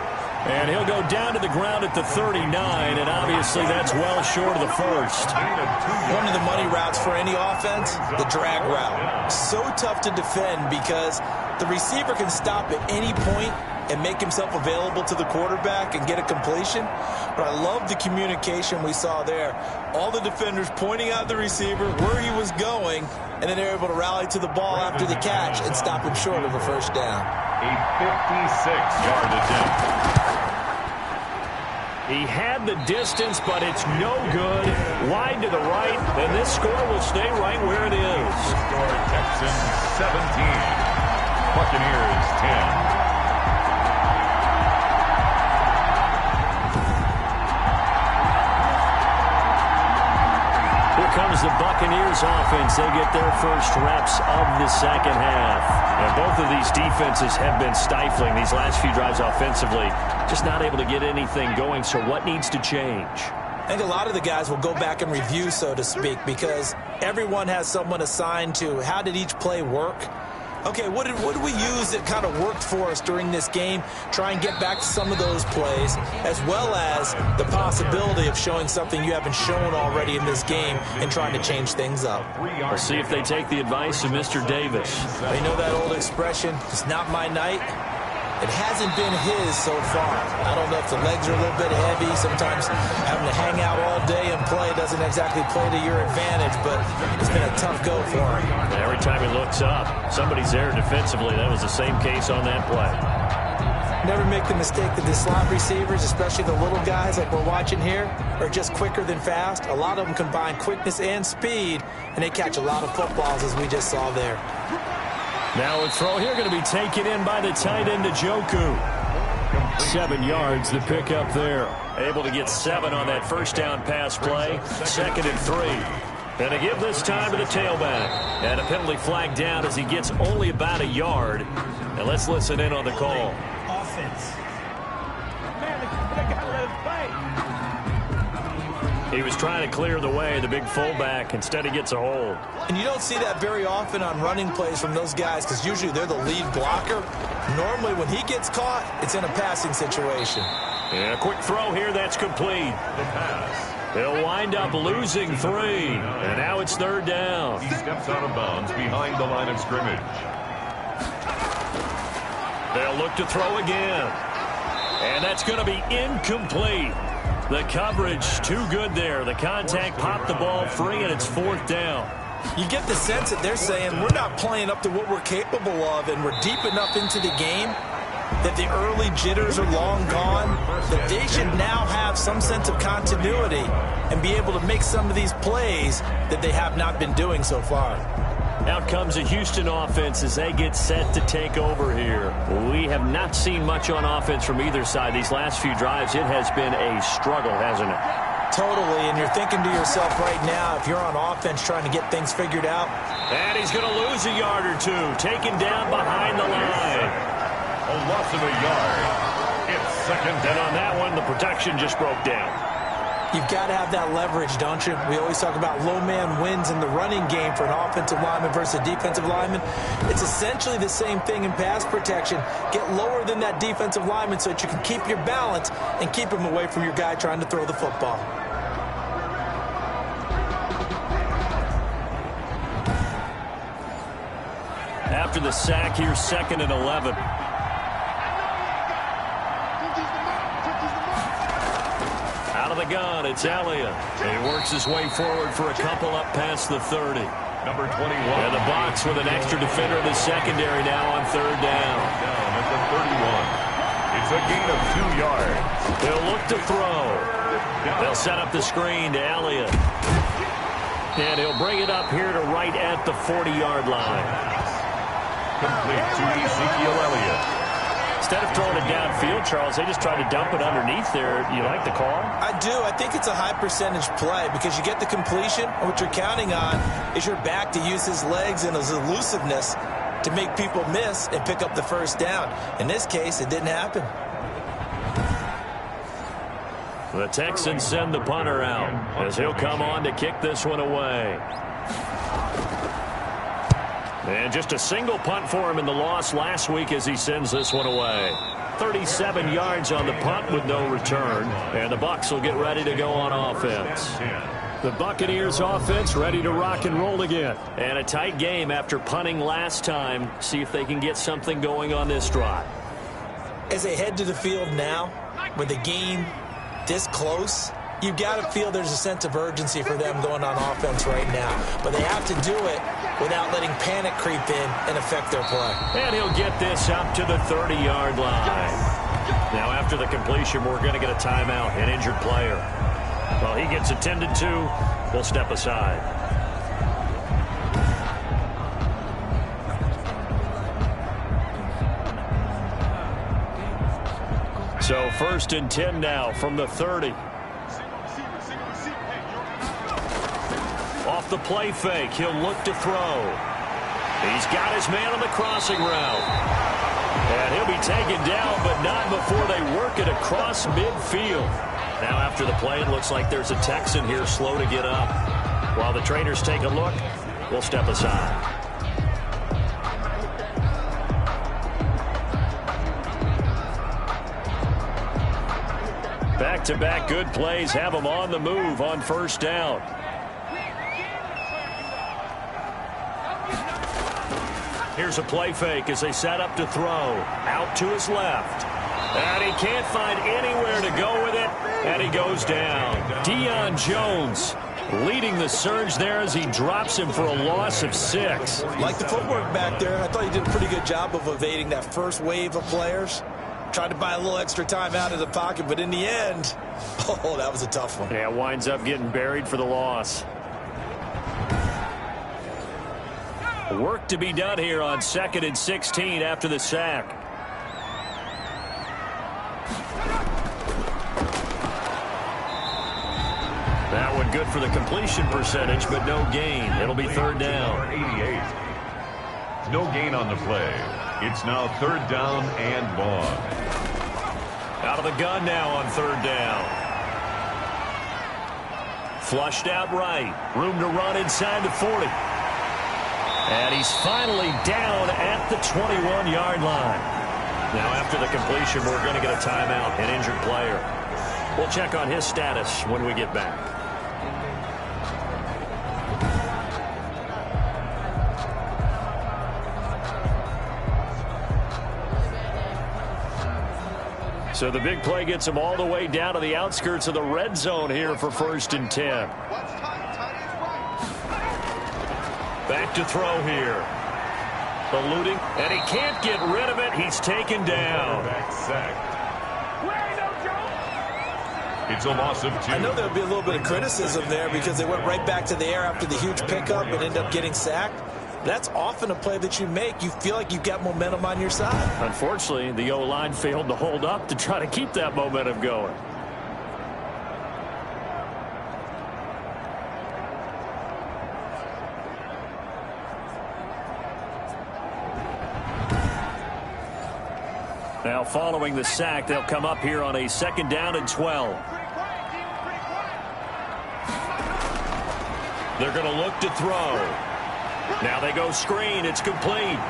B: And he'll go down to the ground at the 39, and obviously that's well short of the first.
C: One of the money routes for any offense, the drag route. So tough to defend because the receiver can stop at any point and make himself available to the quarterback and get a completion. But I love the communication we saw there. All the defenders pointing out the receiver, where he was going, and then they're able to rally to the ball after the catch and stop him short of a first down.
A: A 56-yard attempt.
B: He had the distance, but it's no good. Wide to the right, and this score will stay right where it is.
A: Score Texans 17. Buccaneers 10.
B: Here comes the Buccaneers offense. They get their first reps of the second half. And both of these defenses have been stifling these last few drives offensively. Just not able to get anything going. So what needs to change?
C: I think a lot of the guys will go back and review, so to speak, because everyone has someone assigned to how did each play work. Okay, what did we use that kind of worked for us during this game? Try and get back to some of those plays, as well as the possibility of showing something you haven't shown already in this game and trying to change things up.
B: We'll see if they take the advice of Mr. Davis.
C: They know that old expression, it's not my night. It hasn't been his so far. I don't know if the legs are a little bit heavy. Sometimes having to hang out all day and play doesn't exactly play to your advantage, but it's been a tough go for him.
B: Every time he looks up, somebody's there defensively. That was the same case on that play.
C: Never make the mistake that the slot receivers, especially the little guys like we're watching here, are just quicker than fast. A lot of them combine quickness and speed, and they catch a lot of footballs, as we just saw there.
B: Now a throw here going to be taken in by the tight end, Njoku. 7 yards, the pickup there. Able to get 7 on that first down pass play. 2nd and 3. And to give this time to the tailback. And a penalty flag down as he gets only about a yard. And let's listen in on the call.
F: Offense. Man, they got to let him play.
B: He was trying to clear the way, the big fullback. Instead, he gets a hold.
C: And you don't see that very often on running plays from those guys because usually they're the lead blocker. Normally, when he gets caught, it's in a passing situation.
B: And a quick throw here, that's complete.
A: The pass.
B: They'll wind up losing 3. And now it's third down.
A: He steps out of bounds behind the line of scrimmage.
B: They'll look to throw again. And that's going to be incomplete. The coverage too good there. The contact popped the ball free, and it's 4th down.
C: You get the sense that they're saying we're not playing up to what we're capable of, and we're deep enough into the game that the early jitters are long gone, that they should now have some sense of continuity and be able to make some of these plays that they have not been doing so far.
B: Out comes a Houston offense as they get set to take over here. We have not seen much on offense from either side. These last few drives, it has been a struggle, hasn't it?
C: Totally, and you're thinking to yourself right now, if you're on offense trying to get things figured out.
D: And he's going to lose a yard or two, taken down behind the line.
A: A loss of a yard. It's second down.
D: And on that one, the protection just broke down.
C: You've got to have that leverage, don't you? We always talk about low man wins in the running game for an offensive lineman versus a defensive lineman. It's essentially the same thing in pass protection. Get lower than that defensive lineman so that you can keep your balance and keep him away from your guy trying to throw the football.
D: After the sack, here's 2nd and 11. Out of the gun, it's Elliott. He works his way forward for a couple up past the 30.
A: Number 21.
D: And the box with an extra defender in the secondary now on 3rd down.
A: Down at the 31. It's a gain of 2 yards.
D: They'll look to throw. They'll set up the screen to Elliott. And he'll bring it up here to right at the 40-yard line.
A: Complete to Ezekiel Elliott.
D: Instead of throwing it downfield, Charles, they just tried to dump it underneath there. You like the call?
C: I do. I think it's a high percentage play because you get the completion. And what you're counting on is your back to use his legs and his elusiveness to make people miss and pick up the first down. In this case, it didn't happen.
D: The Texans send the punter out as he'll come on to kick this one away. And just a single punt for him in the loss last week as he sends this one away. 37 yards on the punt with no return. And the Bucs will get ready to go on offense. The Buccaneers offense ready to rock and roll again. And a tight game after punting last time. See if they can get something going on this drive.
C: As they head to the field now, with the game this close, you've got to feel there's a sense of urgency for them going on offense right now. But they have to do it without letting panic creep in and affect their play. And
D: he'll get this up to the 30-yard line. Now, after the completion, we're going to get a timeout, an injured player. Well, he gets attended to. We'll step aside. So 1st and 10 now from the 30. Off the play fake, he'll look to throw. He's got his man on the crossing route. And he'll be taken down, but not before they work it across midfield. Now after the play, it looks like there's a Texan here slow to get up. While the trainers take a look, we'll step aside. Back-to-back good plays have them on the move on 1st down. Here's a play fake as they set up to throw. Out to his left. And he can't find anywhere to go with it. And he goes down. Deion Jones leading the surge there as he drops him for a loss of 6.
C: Like the footwork back there, I thought he did a pretty good job of evading that first wave of players. Tried to buy a little extra time out of the pocket, but in the end, oh, that was a tough one.
D: Yeah, winds up getting buried for the loss. Work to be done here on 2nd and 16 after the sack. That one good for the completion percentage, but no gain. It'll be 3rd down.
A: 88. No gain on the play. It's now 3rd down and long.
D: Out of the gun now on 3rd down. Flushed out right. Room to run inside the 40. And he's finally down at the 21-yard line. Now after the completion, we're going to get a timeout, an injured player. We'll check on his status when we get back. So the big play gets him all the way down to the outskirts of the red zone here for 1st and 10. Back to throw here. Eluding, and he can't get rid of it. He's taken down.
A: It's a loss of 2.
C: I know there'll be a little bit of criticism there because they went right back to the air after the huge pickup and ended up getting sacked. That's often a play that you make. You feel like you've got momentum on your side.
D: Unfortunately, the O-line failed to hold up to try to keep that momentum going. Now, following the sack, they'll come up here on a 2nd down and 12. They're going to look to throw. Now they go screen. It's complete.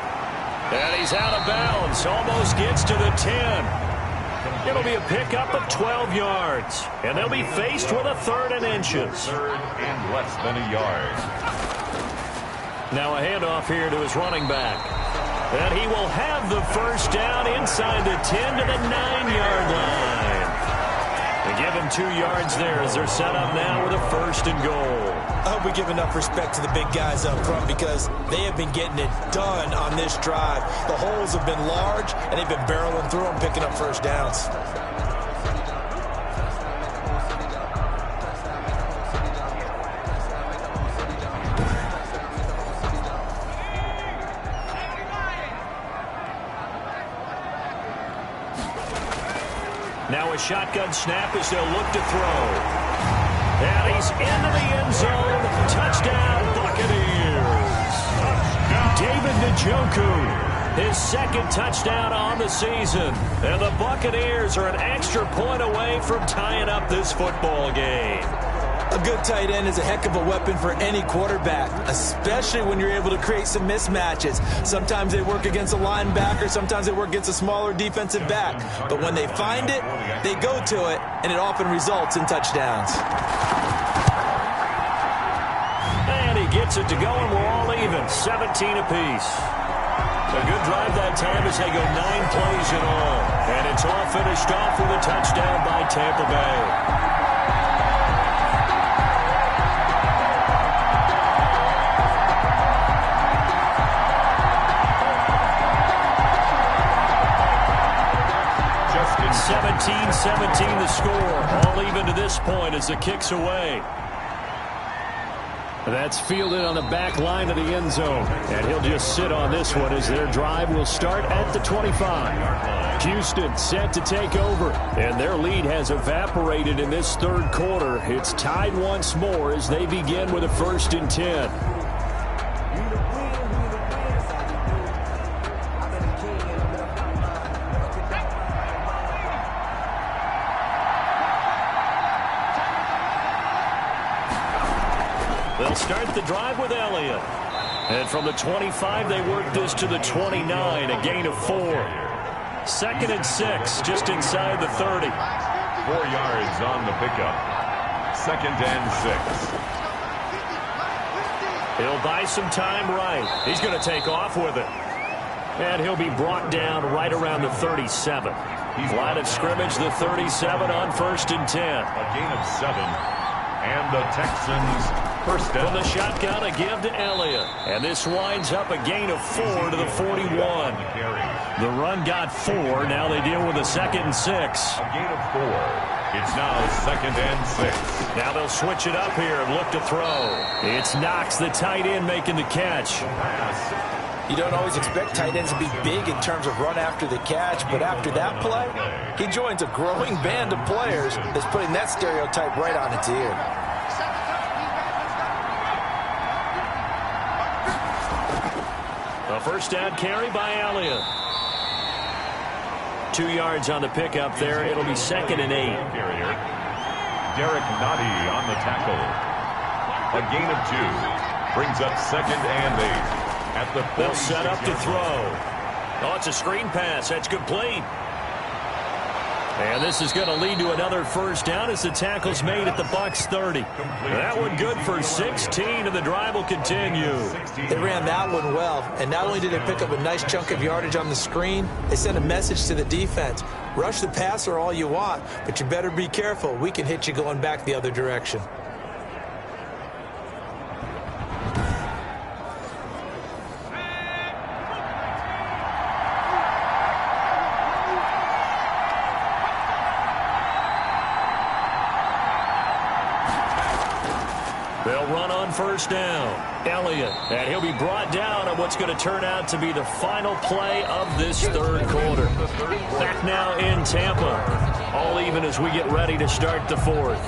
D: And he's out of bounds. Almost gets to the 10. It'll be a pickup of 12 yards. And they'll be faced with a 3rd and inches.
A: 3rd and less than a yard.
D: Now a handoff here to his running back. And he will have the 1st down inside the 10 to the 9-yard line. They give him 2 yards there as they're set up now with a 1st and goal.
C: I hope we give enough respect to the big guys up front because they have been getting it done on this drive. The holes have been large, and they've been barreling through them, picking up 1st downs.
D: Now a shotgun snap as they'll look to throw. And he's into the end zone. Touchdown, Buccaneers. David Njoku, his 2nd touchdown on the season. And the Buccaneers are an extra point away from tying up this football game.
C: A good tight end is a heck of a weapon for any quarterback, especially when you're able to create some mismatches. Sometimes they work against a linebacker, sometimes they work against a smaller defensive back. But when they find it, they go to it, and it often results in touchdowns.
D: And he gets it to go, and we're all even, 17 apiece. A good drive that time as they go 9 plays in all. And it's all finished off with a touchdown by Tampa Bay. Just 17-17 the score. All even to this point as the kick's away.
B: That's fielded on the back line of the end zone. And he'll just sit on this one as their drive will start at the 25. Houston set to take over. And their lead has evaporated in this 3rd quarter. It's tied once more as they begin with a 1st and 10. They'll start the drive with Elliott. And from the 25, they work this to the 29, a gain of 4. 2nd and 6, just inside the 30.
A: 4 yards on the pickup. 2nd and 6.
D: He'll buy some time right. He's going to take off with it. And he'll be brought down right around the 37. Line of scrimmage, the 37 on 1st and 10.
A: A gain of 7. And the Texans 1st down.
D: From the shotgun, a give to Elliott. And this winds up a gain of 4 to the 41. The run got 4. Now they deal with a 2nd and 6.
A: A gain of 4. It's now 2nd and 6.
D: Now they'll switch it up here and look to throw. It's Knox, the tight end, making the catch.
C: You don't always expect tight ends to be big in terms of run after the catch, but after that play, he joins a growing band of players that's putting that stereotype right on its ear.
D: A 1st down carry by Elliott. 2 yards on the pickup there. It'll be 2nd and 8.
A: Derek Noddy on the tackle. A gain of 2. Brings up 2nd and 8. At the
D: they'll set up to throw. Oh, it's a screen pass. That's complete. And this is going to lead to another 1st down as the tackle's made at the Bucs 30. That one good for 16, and the drive will continue.
C: They ran that one well, and not only did they pick up a nice chunk of yardage on the screen, they sent a message to the defense. Rush the passer all you want, but you better be careful. We can hit you going back the other direction.
D: They'll run on 1st down. Elliott, and he'll be brought down on what's going to turn out to be the final play of this 3rd quarter. Back now in Tampa. All even as we get ready to start the 4th.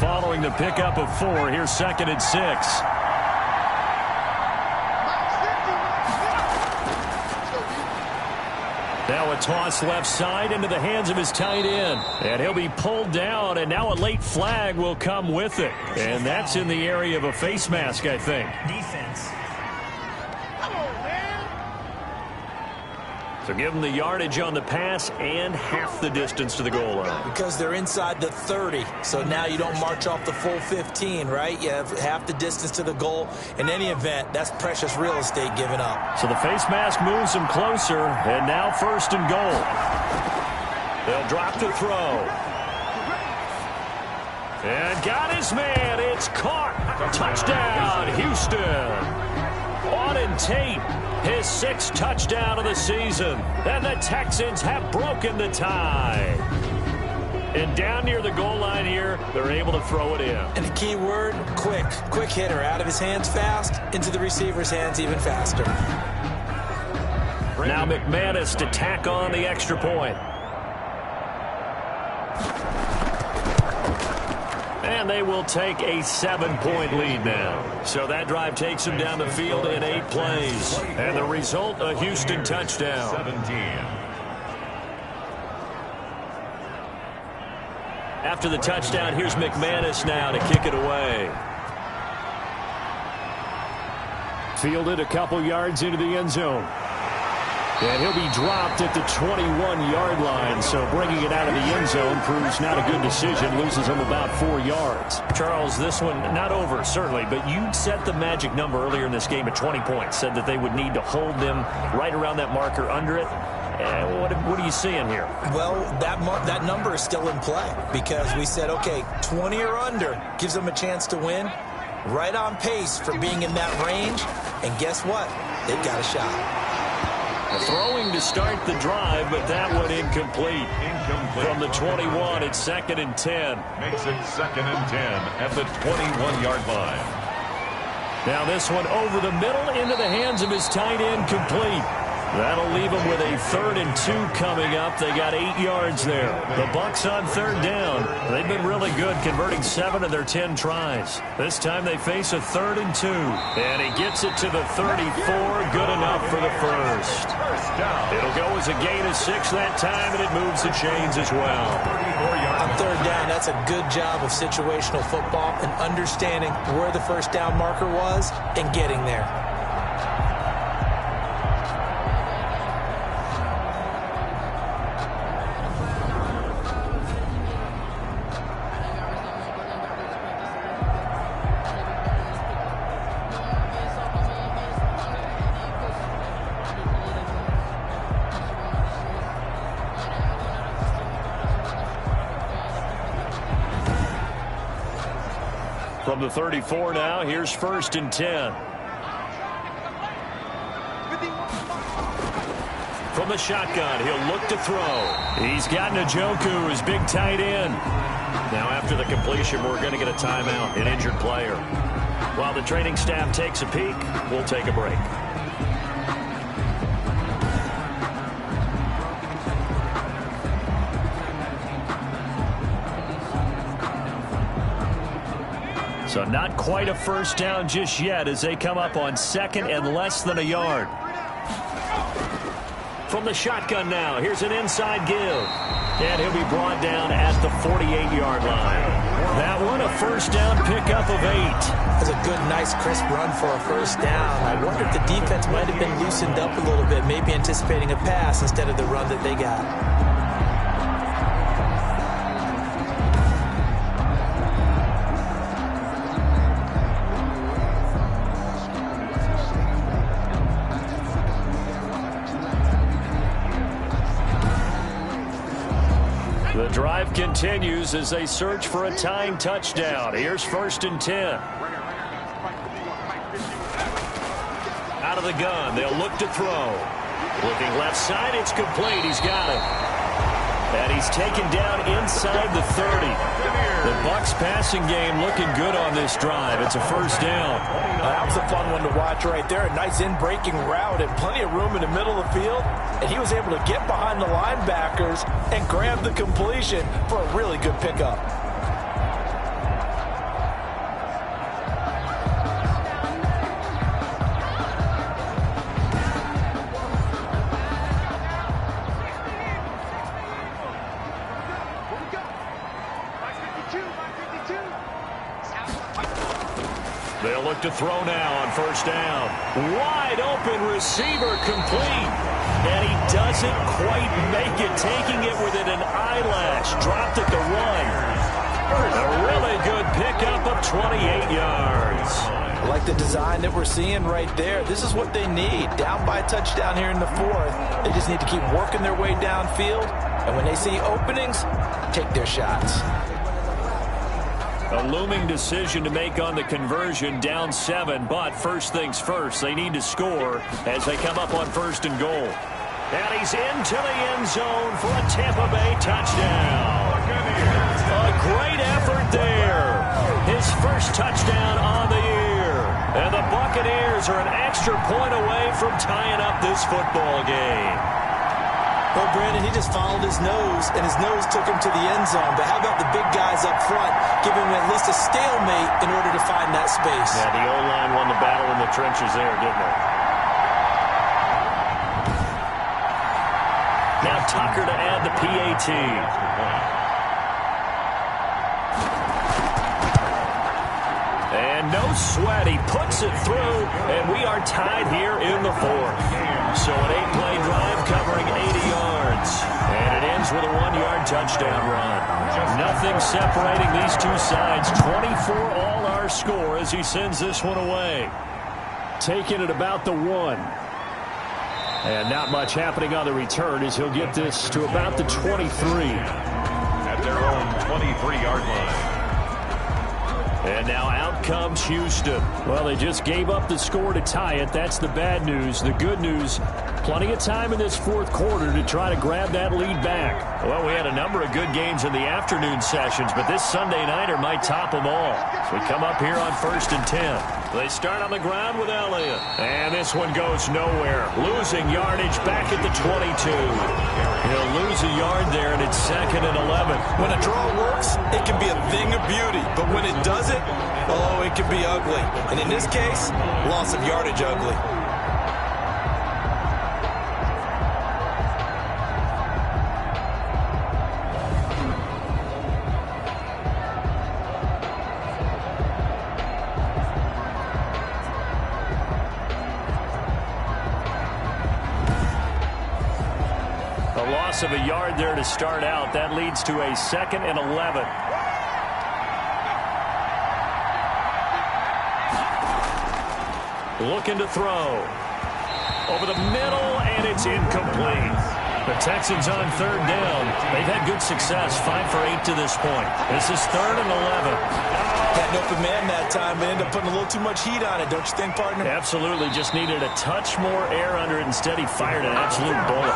D: Following the pickup of 4, here's 2nd and 6.
B: Now a toss left side into the hands of his tight end. And he'll be pulled down, and now a late flag will come with it. And that's in the area of a face mask, I think.
G: Defense.
B: So give them the yardage on the pass and half the distance to the goal line.
C: Because they're inside the 30, so now you don't march off the full 15, right? You have half the distance to the goal. In any event, that's precious real estate given up.
B: So the face mask moves him closer, and now first and goal. They'll drop to throw. And got his man. It's caught. Touchdown, Houston. Auden Tate, his 6th touchdown of the season. And the Texans have broken the tie. And down near the goal line here, they're able to throw it in.
C: And the key word, quick. Quick hitter. Out of his hands fast, into the receiver's hands even faster.
B: Now McManus to tack on the extra point. And they will take a 7-point lead now. So that drive takes them down the field in 8 plays. And the result, a Houston touchdown.
A: 17.
B: After the touchdown, here's McManus now to kick it away. Fielded a couple yards into the end zone. And he'll be dropped at the 21-yard line, so bringing it out of the end zone proves not a good decision, loses him about 4 yards. Charles, this one not over, certainly, but you set the magic number earlier in this game at 20 points, said that they would need to hold them right around that marker under it. What are you seeing here?
C: Well, that number is still in play because we said, okay, 20 or under gives them a chance to win. Right on pace for being in that range, and guess what? They've got a shot.
B: Throwing to start the drive, but that one incomplete. From the 21, it's 2nd and 10.
A: Makes it 2nd and 10 at the 21-yard line.
B: Now this one over the middle into the hands of his tight end, complete. That'll leave them with a 3rd and 2 coming up. They got 8 yards there. The Bucs on 3rd down. They've been really good, converting 7 of their 10 tries. This time they face a 3rd and 2. And he gets it to the 34. Good enough for the first. It'll go as a gain of 6 that time, and it moves the chains as well.
C: On 3rd down, that's a good job of situational football and understanding where the first down marker was and getting there.
B: From the 34 now, here's 1st and 10. From the shotgun, he'll look to throw. He's got Njoku, his big tight end. Now after the completion, we're going to get a timeout, an injured player. While the training staff takes a peek, we'll take a break. So not quite a first down just yet as they come up on 2nd and less than a yard. From the shotgun now, here's an inside give. And he'll be brought down at the 48-yard line. That one, a first down pickup of 8.
C: That's a good, nice, crisp run for a first down. I wonder if the defense might have been loosened up a little bit, maybe anticipating a pass instead of the run that they got.
B: The drive continues as they search for a tying touchdown. Here's 1st and 10. Out of the gun, they'll look to throw. Looking left side, it's complete. He's got it. And he's taken down inside the 30. The Bucs passing game looking good on this drive. It's a first down.
C: That was a fun one to watch right there. A nice in-breaking route and plenty of room in the middle of the field. And he was able to get behind the linebackers and grab the completion for a really good pickup.
D: They'll look to throw now on first down. Wide open receiver complete. And he doesn't quite make it, taking it within an eyelash. Dropped at the one. A really good pickup of 28 yards.
C: I like the design that we're seeing right there. This is what they need. Down by a touchdown here in the fourth. They just need to keep working their way downfield. And when they see openings, take their shots.
D: A looming decision to make on the conversion, down 7. But first things first, they need to score as they come up on first and goal. And he's into the end zone for a Tampa Bay touchdown. A great effort there. His first touchdown on the year. And the Buccaneers are an extra point away from tying up this football game.
C: Well, Brandon, he just followed his nose, and his nose took him to the end zone. But how about the big guys up front, giving him at least a stalemate in order to find that space?
D: Yeah, the O-line won the battle in the trenches there, didn't it? Now Tucker to add the PAT. And no sweat, he puts it through, and we are tied here in the fourth. So an 8-play drive covering 80 yards. And it ends with a 1-yard touchdown run. Nothing separating these two sides. 24 all our score as he sends this one away.
B: Taking it about the 1. And not much happening on the return as he'll get this to about the 23.
A: At their own 23-yard line.
B: And now out comes Houston. Well, they just gave up the score to tie it. That's the bad news. The good news, plenty of time in this fourth quarter to try to grab that lead back.
D: Well, we had a number of good games in the afternoon sessions, but this Sunday nighter might top them all. So we come up here on first and 10. They start on the ground with Elliott. And this one goes nowhere. Losing yardage back at the 22. He'll lose a yard there, and it's second and 11.
C: When a draw works, it can be a thing of beauty. But when it doesn't, oh, it can be ugly. And in this case, loss of yardage ugly.
D: Of a yard there to start out. That leads to a second and 11. Looking to throw. Over the middle, and it's incomplete. The Texans on third down. They've had good success, 5 for 8 to this point. This is third and 11.
C: Had an open man that time, but ended up putting a little too much heat on it, don't you think, partner?
D: Absolutely. Just needed a touch more air under it. Instead, he fired an absolute bullet.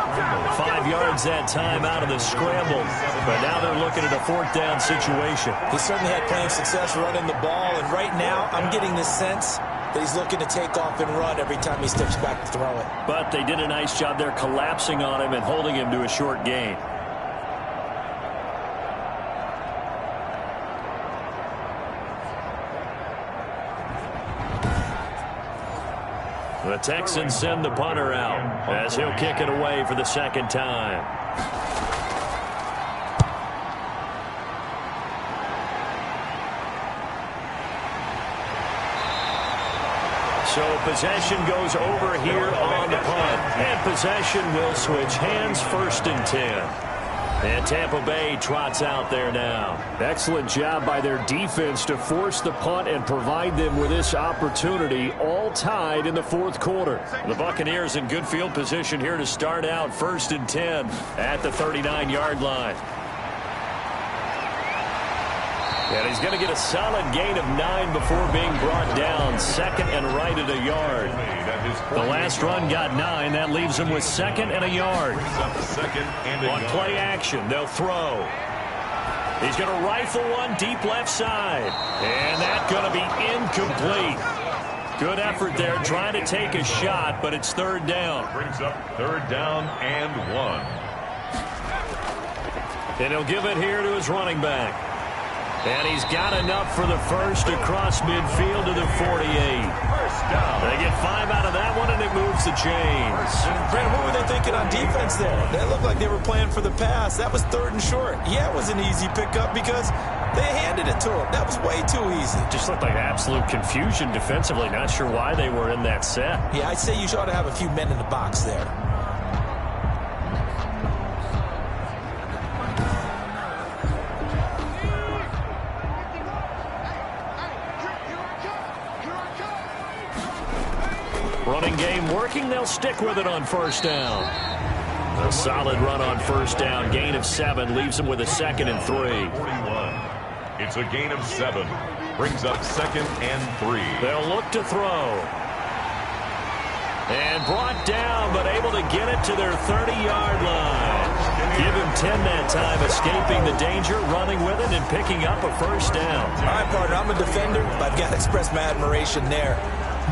D: 5 yards that time out of the scramble. But now they're looking at a fourth down situation.
C: He certainly had plenty of success running the ball, and right now I'm getting the sense that he's looking to take off and run every time he steps back to throw it.
D: But they did a nice job there collapsing on him and holding him to a short gain. The Texans send the punter out as he'll kick it away for the second time. So possession goes over here on the punt. And possession will switch hands, first and 10. And Tampa Bay trots out there now.
B: Excellent job by their defense to force the punt and provide them with this opportunity, all tied in the fourth quarter.
D: The Buccaneers in good field position here to start out, first and 10 at the 39-yard line. And he's going to get a solid gain of 9 before being brought down. Second and right at a yard. The last run got 9. That leaves him with second and a yard. On play action, they'll throw. He's going to rifle one deep left side. And that's going to be incomplete. Good effort there, trying to take a shot, but it's third down.
A: Brings up third down and 1.
D: And he'll give it here to his running back. And he's got enough for the first across midfield to the 48. They get 5 out of that one, and it moves the chains.
C: Brandon, what were they thinking on defense there? They looked like they were playing for the pass. That was third and short. Yeah, it was an easy pickup because They handed it to him. That was way too easy.
D: Just looked like absolute confusion defensively. Not sure why they were in that set.
C: Yeah, I'd say you ought to have a few men in the box there.
D: Running game working. They'll stick with it on first down. A solid run on first down. Gain of 7 leaves them with a 2nd and 3.
A: 41. It's a gain of 7. Brings up 2nd and 3.
D: They'll look to throw. And brought down, but able to get it to their 30-yard line. Give him 10 that time, escaping the danger, running with it, and picking up a first down.
C: All right, partner, I'm a defender, but I've got to express my admiration there.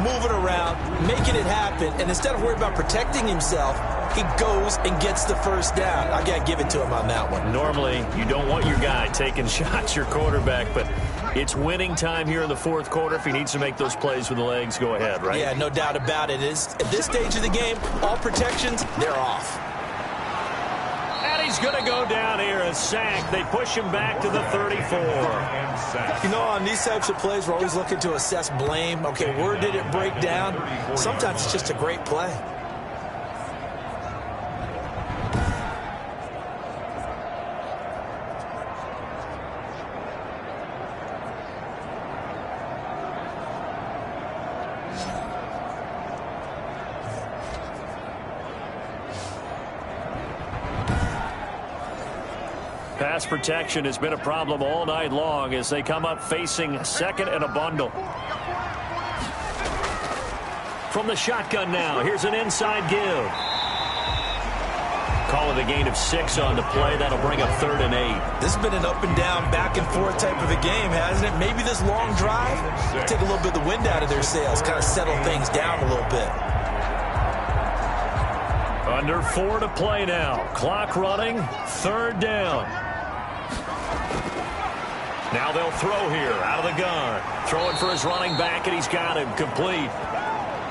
C: Moving around, making it happen, and instead of worrying about protecting himself, he goes and gets the first down. I got to give it to him on that one.
D: Normally, you don't want your guy taking shots, your quarterback, but it's winning time here in the fourth quarter. If he needs to make those plays with the legs, go ahead, right?
C: Yeah, no doubt about it. At this stage of the game, all protections, they're off.
D: And he's going to go down here, a sack. They push him back to the 34.
C: You know, on these types of plays, we're always looking to assess blame. Okay, where did it break down? Sometimes it's just a great play.
D: Pass protection has been a problem all night long as they come up facing 2nd and a bundle. From the shotgun now, here's an inside give. Call it a gain of 6 on the play. That'll bring up 3rd and 8.
C: This has been an up and down, back and forth type of a game, hasn't it? Maybe this long drive take a little bit of the wind out of their sails, kind of settle things down a little bit.
D: Under 4 to play now. Clock running. 3rd down. Now they'll throw here out of the gun. Throwing for his running back, and he's got him complete.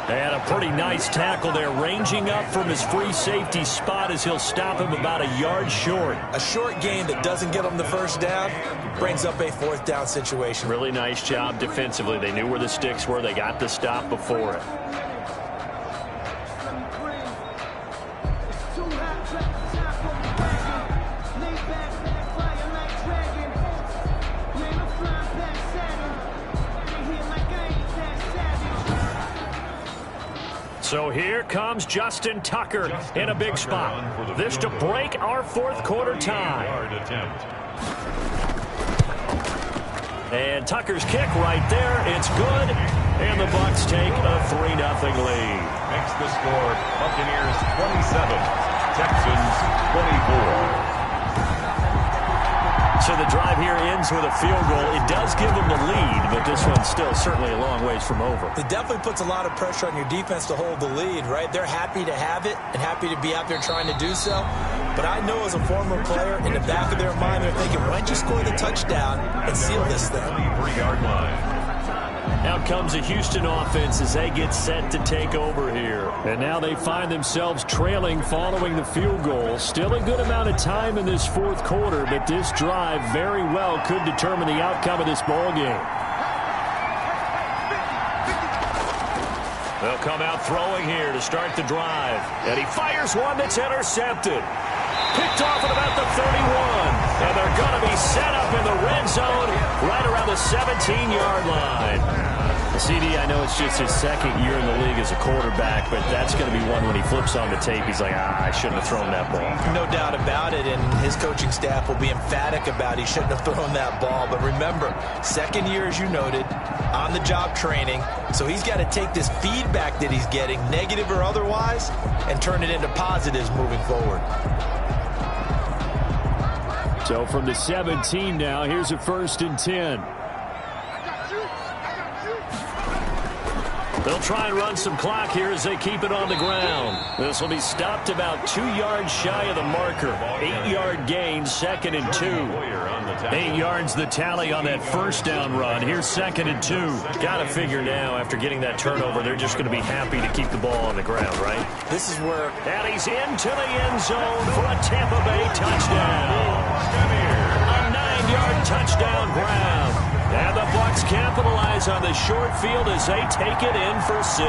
D: And a pretty nice tackle there, ranging up from his free safety spot as he'll stop him about a yard short.
C: A short gain that doesn't get him the first down brings up a 4th down situation.
D: Really nice job defensively. They knew where the sticks were. They got the stop before it. So here comes Justin Tucker in a big spot. This to break our fourth quarter tie. And Tucker's kick right there. It's good. And the Bucs take a 3-0 lead.
A: Makes the score Buccaneers 27, Texans 24.
D: So the drive here ends with a field goal. It does give them the lead, but this one's still certainly a long ways from over.
C: It definitely puts a lot of pressure on your defense to hold the lead, right? They're happy to have it and happy to be out there trying to do so. But I know as a former player, in the back of their mind, they're thinking, why don't you score the touchdown and seal this thing?
A: 3-yard line.
D: Out comes the Houston offense as they get set to take over here.
B: And now they find themselves trailing following the field goal. Still a good amount of time in this fourth quarter, but this drive very well could determine the outcome of this ball game.
D: They'll come out throwing here to start the drive. And he fires one that's intercepted. Picked off at about the 31. And they're going to be set up in the red zone right around the 17-yard line.
B: CD, I know it's just his second year in the league as a quarterback, but that's going to be one when he flips on the tape. He's like, I shouldn't have thrown that ball.
C: No doubt about it, and his coaching staff will be emphatic about he shouldn't have thrown that ball. But remember, second year, as you noted, on-the-job training, so he's got to take this feedback that he's getting, negative or otherwise, and turn it into positives moving forward.
B: So from the 17 now, here's a 1st and 10.
D: They'll try and run some clock here as they keep it on the ground. This will be stopped about 2 yards shy of the marker. 8-yard gain, 2nd and 2.
B: 8 yards the tally on that first down run. Here's 2nd and 2.
D: Got to figure now, after getting that turnover, they're just going to be happy to keep the ball on the ground, right?
C: This is where...
D: And he's into the end zone for a Tampa Bay touchdown. A 9-yard touchdown
B: down ground. And the Bucs capitalize on the short field as they take it in for 6.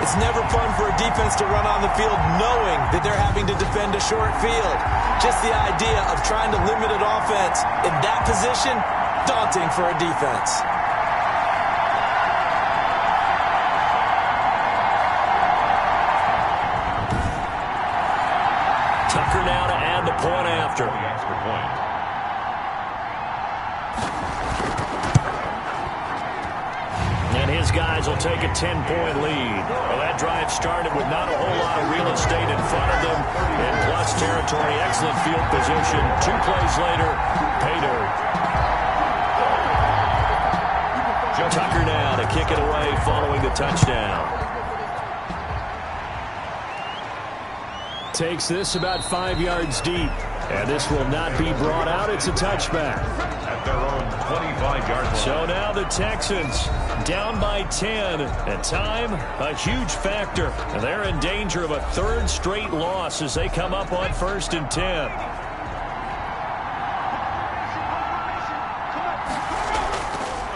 C: It's never fun for a defense to run on the field knowing that they're having to defend a short field. Just the idea of trying to limit an offense in that position, daunting for a defense.
B: Tucker now to add the point after.
A: The extra point.
B: And his guys will take a 10-point lead. Well, that drive started with not a whole lot of real estate in front of them. In plus territory, excellent field position. 2 plays later, pay dirt. Tucker now to kick it away following the touchdown. Takes this about 5 yards deep. And this will not be brought out. It's a touchback.
A: At their own 25-yard line.
B: So now the Texans down by 10. And time, a huge factor. And they're in danger of a 3rd straight loss as they come up on 1st and 10.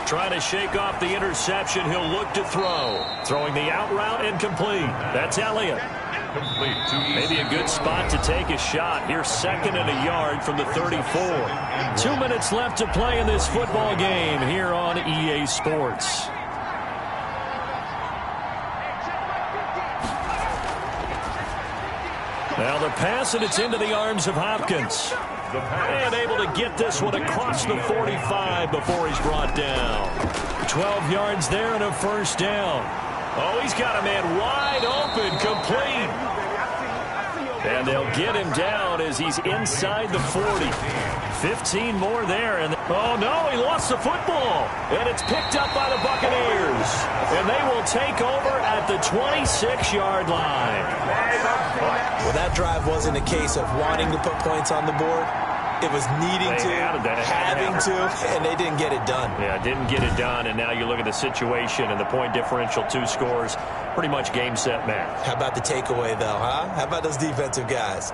B: Trying to shake off the interception. He'll look to throw. Throwing the out route incomplete. That's Elliott.
A: Complete to
B: Maybe a good spot to take a shot. Here, 2nd and a yard from the 34. 2 minutes left to play in this football game here on EA Sports. Now the pass, and it's into the arms of Hopkins. And able to get this one across the 45 before he's brought down. 12 yards there and a 1st down. Oh, he's got a man wide open, complete. And they'll get him down as he's inside the 40. 15 more there. And oh, no, he lost the football. And it's picked up by the Buccaneers. And they will take over at the 26-yard line.
C: Well, that drive wasn't a case of wanting to put points on the board. It was needing to, having to, and they didn't get it done.
B: Yeah, didn't get it done, and now you look at the situation and the point differential, 2 scores, pretty much game, set, match.
C: How about the takeaway, though, huh? How about those defensive guys?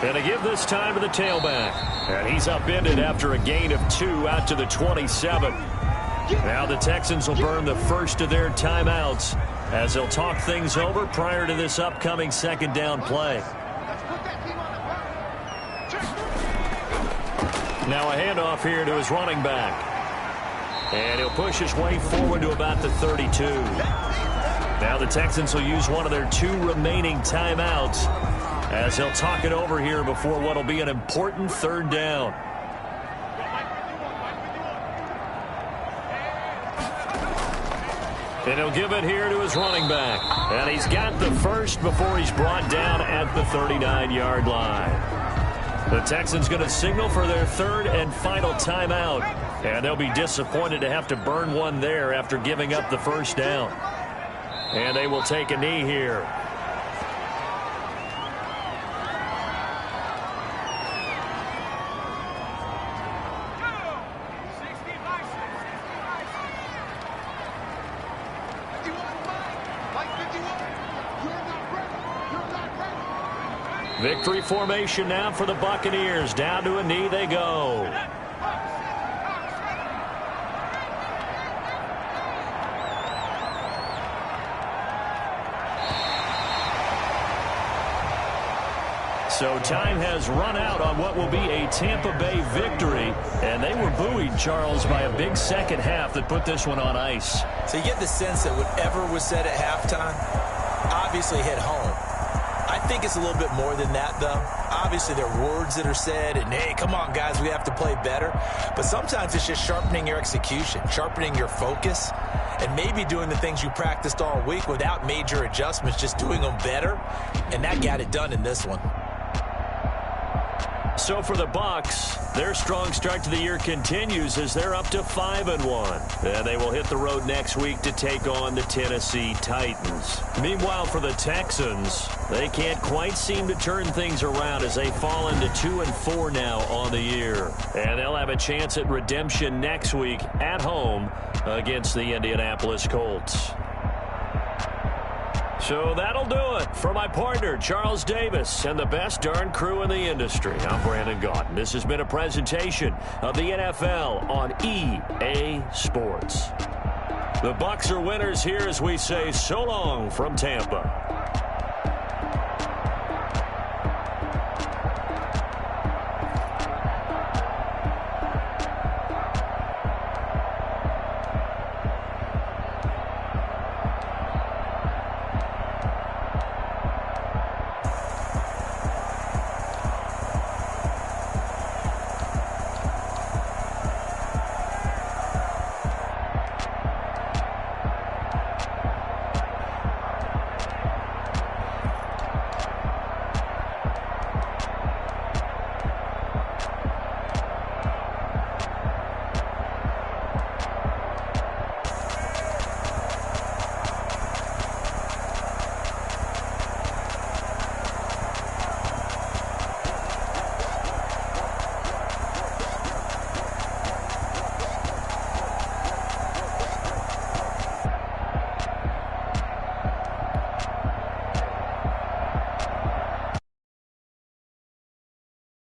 B: And to give this time to the tailback. And he's upended after a gain of 2 out to the 27. Now the Texans will burn the first of their timeouts as they'll talk things over prior to this upcoming 2nd down play. Now a handoff here to his running back. And he'll push his way forward to about the 32. Now the Texans will use one of their 2 remaining timeouts as they'll talk it over here before what will be an important 3rd down. And he'll give it here to his running back. And he's got the first before he's brought down at the 39-yard line. The Texans going to signal for their 3rd and final timeout. And they'll be disappointed to have to burn one there after giving up the 1st down. And they will take a knee here. Victory formation now for the Buccaneers. Down to a knee they go. So time has run out on what will be a Tampa Bay victory. And they were buoyed, Charles, by a big second half that put this one on ice.
C: So you get the sense that whatever was said at halftime obviously hit home. I think it's a little bit more than that, though. Obviously, there are words that are said, and, hey, come on, guys, we have to play better. But sometimes it's just sharpening your execution, sharpening your focus, and maybe doing the things you practiced all week without major adjustments, just doing them better. And that got it done in this one.
B: So for the Bucs, their strong start to the year continues as they're up to 5-1. And they will hit the road next week to take on the Tennessee Titans. Meanwhile, for the Texans, they can't quite seem to turn things around as they fall into 2-4 now on the year. And they'll have a chance at redemption next week at home against the Indianapolis Colts.
D: So that'll do it for my partner, Charles Davis, and the best darn crew in the industry. I'm Brandon Gaudin. This has been a presentation of the NFL on EA Sports. The Bucs are winners here as we say so long from Tampa.